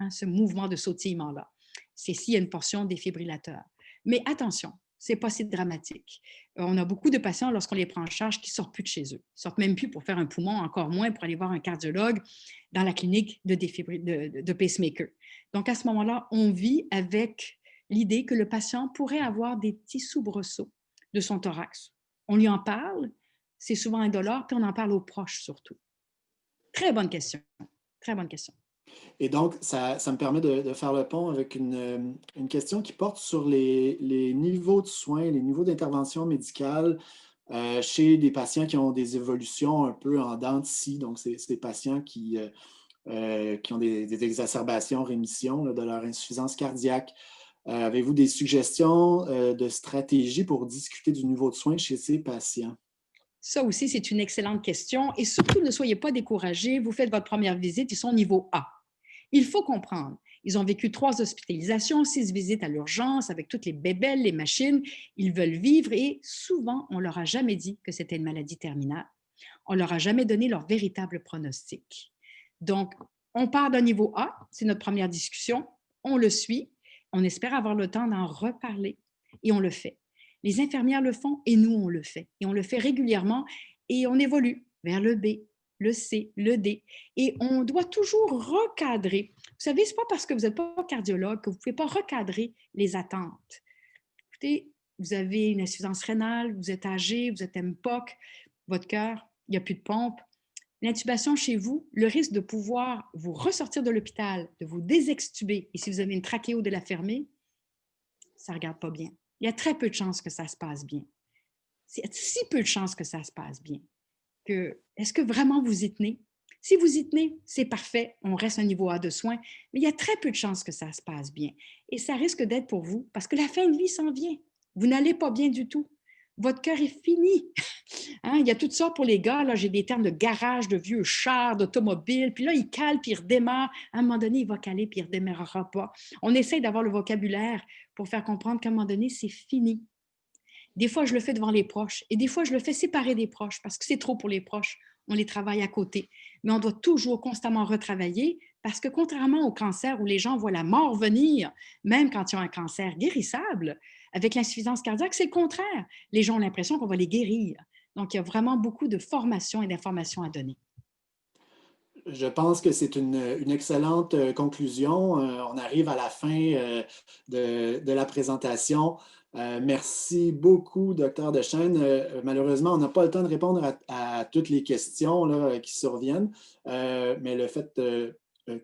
hein, ce mouvement de sautillement-là. C'est s'il y a une portion défibrillateur. Mais attention, ce n'est pas si dramatique. On a beaucoup de patients, lorsqu'on les prend en charge, qui ne sortent plus de chez eux. Ils ne sortent même plus pour faire un poumon, encore moins pour aller voir un cardiologue dans la clinique de pacemaker. Donc, à ce moment-là, on vit avec l'idée que le patient pourrait avoir des petits soubresauts de son thorax. On lui en parle, c'est souvent indolore, puis on en parle aux proches surtout. Très bonne question. Très bonne question. Et donc, ça me permet de faire le pont avec une question qui porte sur les niveaux de soins, les niveaux d'intervention médicale chez des patients qui ont des évolutions un peu en dents de scie. Donc, c'est des patients qui ont des exacerbations, rémissions de leur insuffisance cardiaque. Avez-vous des suggestions de stratégies pour discuter du niveau de soins chez ces patients? Ça aussi, c'est une excellente question. Et surtout, ne soyez pas découragés. Vous faites votre première visite, ils sont niveau A. Il faut comprendre, ils ont vécu 3 hospitalisations, 6 visites à l'urgence avec toutes les bébelles, les machines. Ils veulent vivre et souvent, on ne leur a jamais dit que c'était une maladie terminale. On ne leur a jamais donné leur véritable pronostic. Donc, on part d'un niveau A, c'est notre première discussion, on le suit, on espère avoir le temps d'en reparler et on le fait. Les infirmières le font et nous, on le fait. Et on le fait régulièrement et on évolue vers le B, le C, le D. Et on doit toujours recadrer. Vous savez, ce n'est pas parce que vous n'êtes pas cardiologue que vous ne pouvez pas recadrer les attentes. Écoutez, vous avez une insuffisance rénale, vous êtes âgé, vous êtes MPOC, votre cœur, il n'y a plus de pompe. L'intubation chez vous, le risque de pouvoir vous ressortir de l'hôpital, de vous désextuber, et si vous avez une trachéo de la fermer, ça ne regarde pas bien. Il y a très peu de chances que ça se passe bien. C'est si peu de chances que ça se passe bien. Est-ce que vraiment vous y tenez? Si vous y tenez, c'est parfait, on reste à un niveau A de soins, mais il y a très peu de chances que ça se passe bien. Et ça risque d'être pour vous, parce que la fin de vie s'en vient. Vous n'allez pas bien du tout. Votre cœur est fini. Hein? Il y a tout ça pour les gars. Là, j'ai des termes de garage, de vieux chars, d'automobile. Puis là, il cale, puis il redémarre. À un moment donné, il va caler, puis il ne redémarrera pas. On essaye d'avoir le vocabulaire pour faire comprendre qu'à un moment donné, c'est fini. Des fois, je le fais devant les proches et des fois, je le fais séparer des proches parce que c'est trop pour les proches. On les travaille à côté. Mais on doit toujours constamment retravailler parce que contrairement au cancer où les gens voient la mort venir, même quand ils ont un cancer guérissable, avec l'insuffisance cardiaque, c'est le contraire. Les gens ont l'impression qu'on va les guérir. Donc, il y a vraiment beaucoup de formation et d'informations à donner. Je pense que c'est une excellente conclusion. On arrive à la fin de la présentation. Merci beaucoup, Dr. Dechaine. Malheureusement, on n'a pas le temps de répondre à toutes les questions là, qui surviennent, mais le fait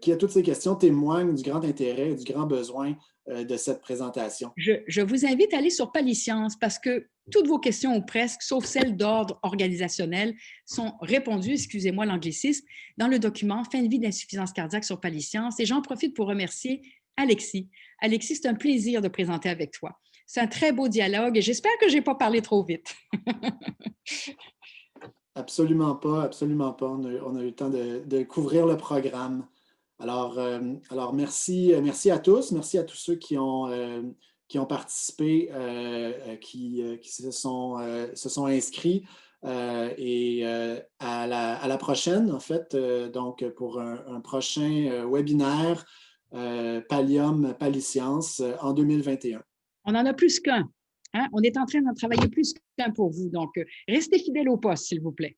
qu'il y ait toutes ces questions témoigne du grand intérêt et du grand besoin de cette présentation. Je vous invite à aller sur Paliscience parce que toutes vos questions, ou presque, sauf celles d'ordre organisationnel, sont répondues, excusez-moi l'anglicisme, dans le document Fin de vie d'insuffisance cardiaque sur Paliscience. Et j'en profite pour remercier Alexis. Alexis, c'est un plaisir de présenter avec toi. C'est un très beau dialogue et j'espère que je n'ai pas parlé trop vite. Absolument pas, absolument pas. On a eu le temps de couvrir le programme. Alors merci à tous. Merci à tous ceux qui ont participé, qui se sont inscrits. Et à la prochaine, en fait, donc pour un prochain webinaire Pallium Paliscience en 2021. On en a plus qu'un. Hein? On est en train d'en travailler plus qu'un pour vous. Donc, restez fidèles au poste, s'il vous plaît.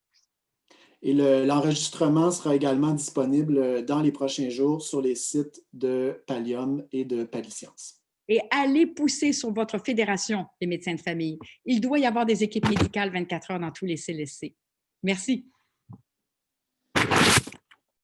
Et l'enregistrement sera également disponible dans les prochains jours sur les sites de Pallium et de Palisciences. Et allez pousser sur votre fédération, les médecins de famille. Il doit y avoir des équipes médicales 24 heures dans tous les CLSC. Merci.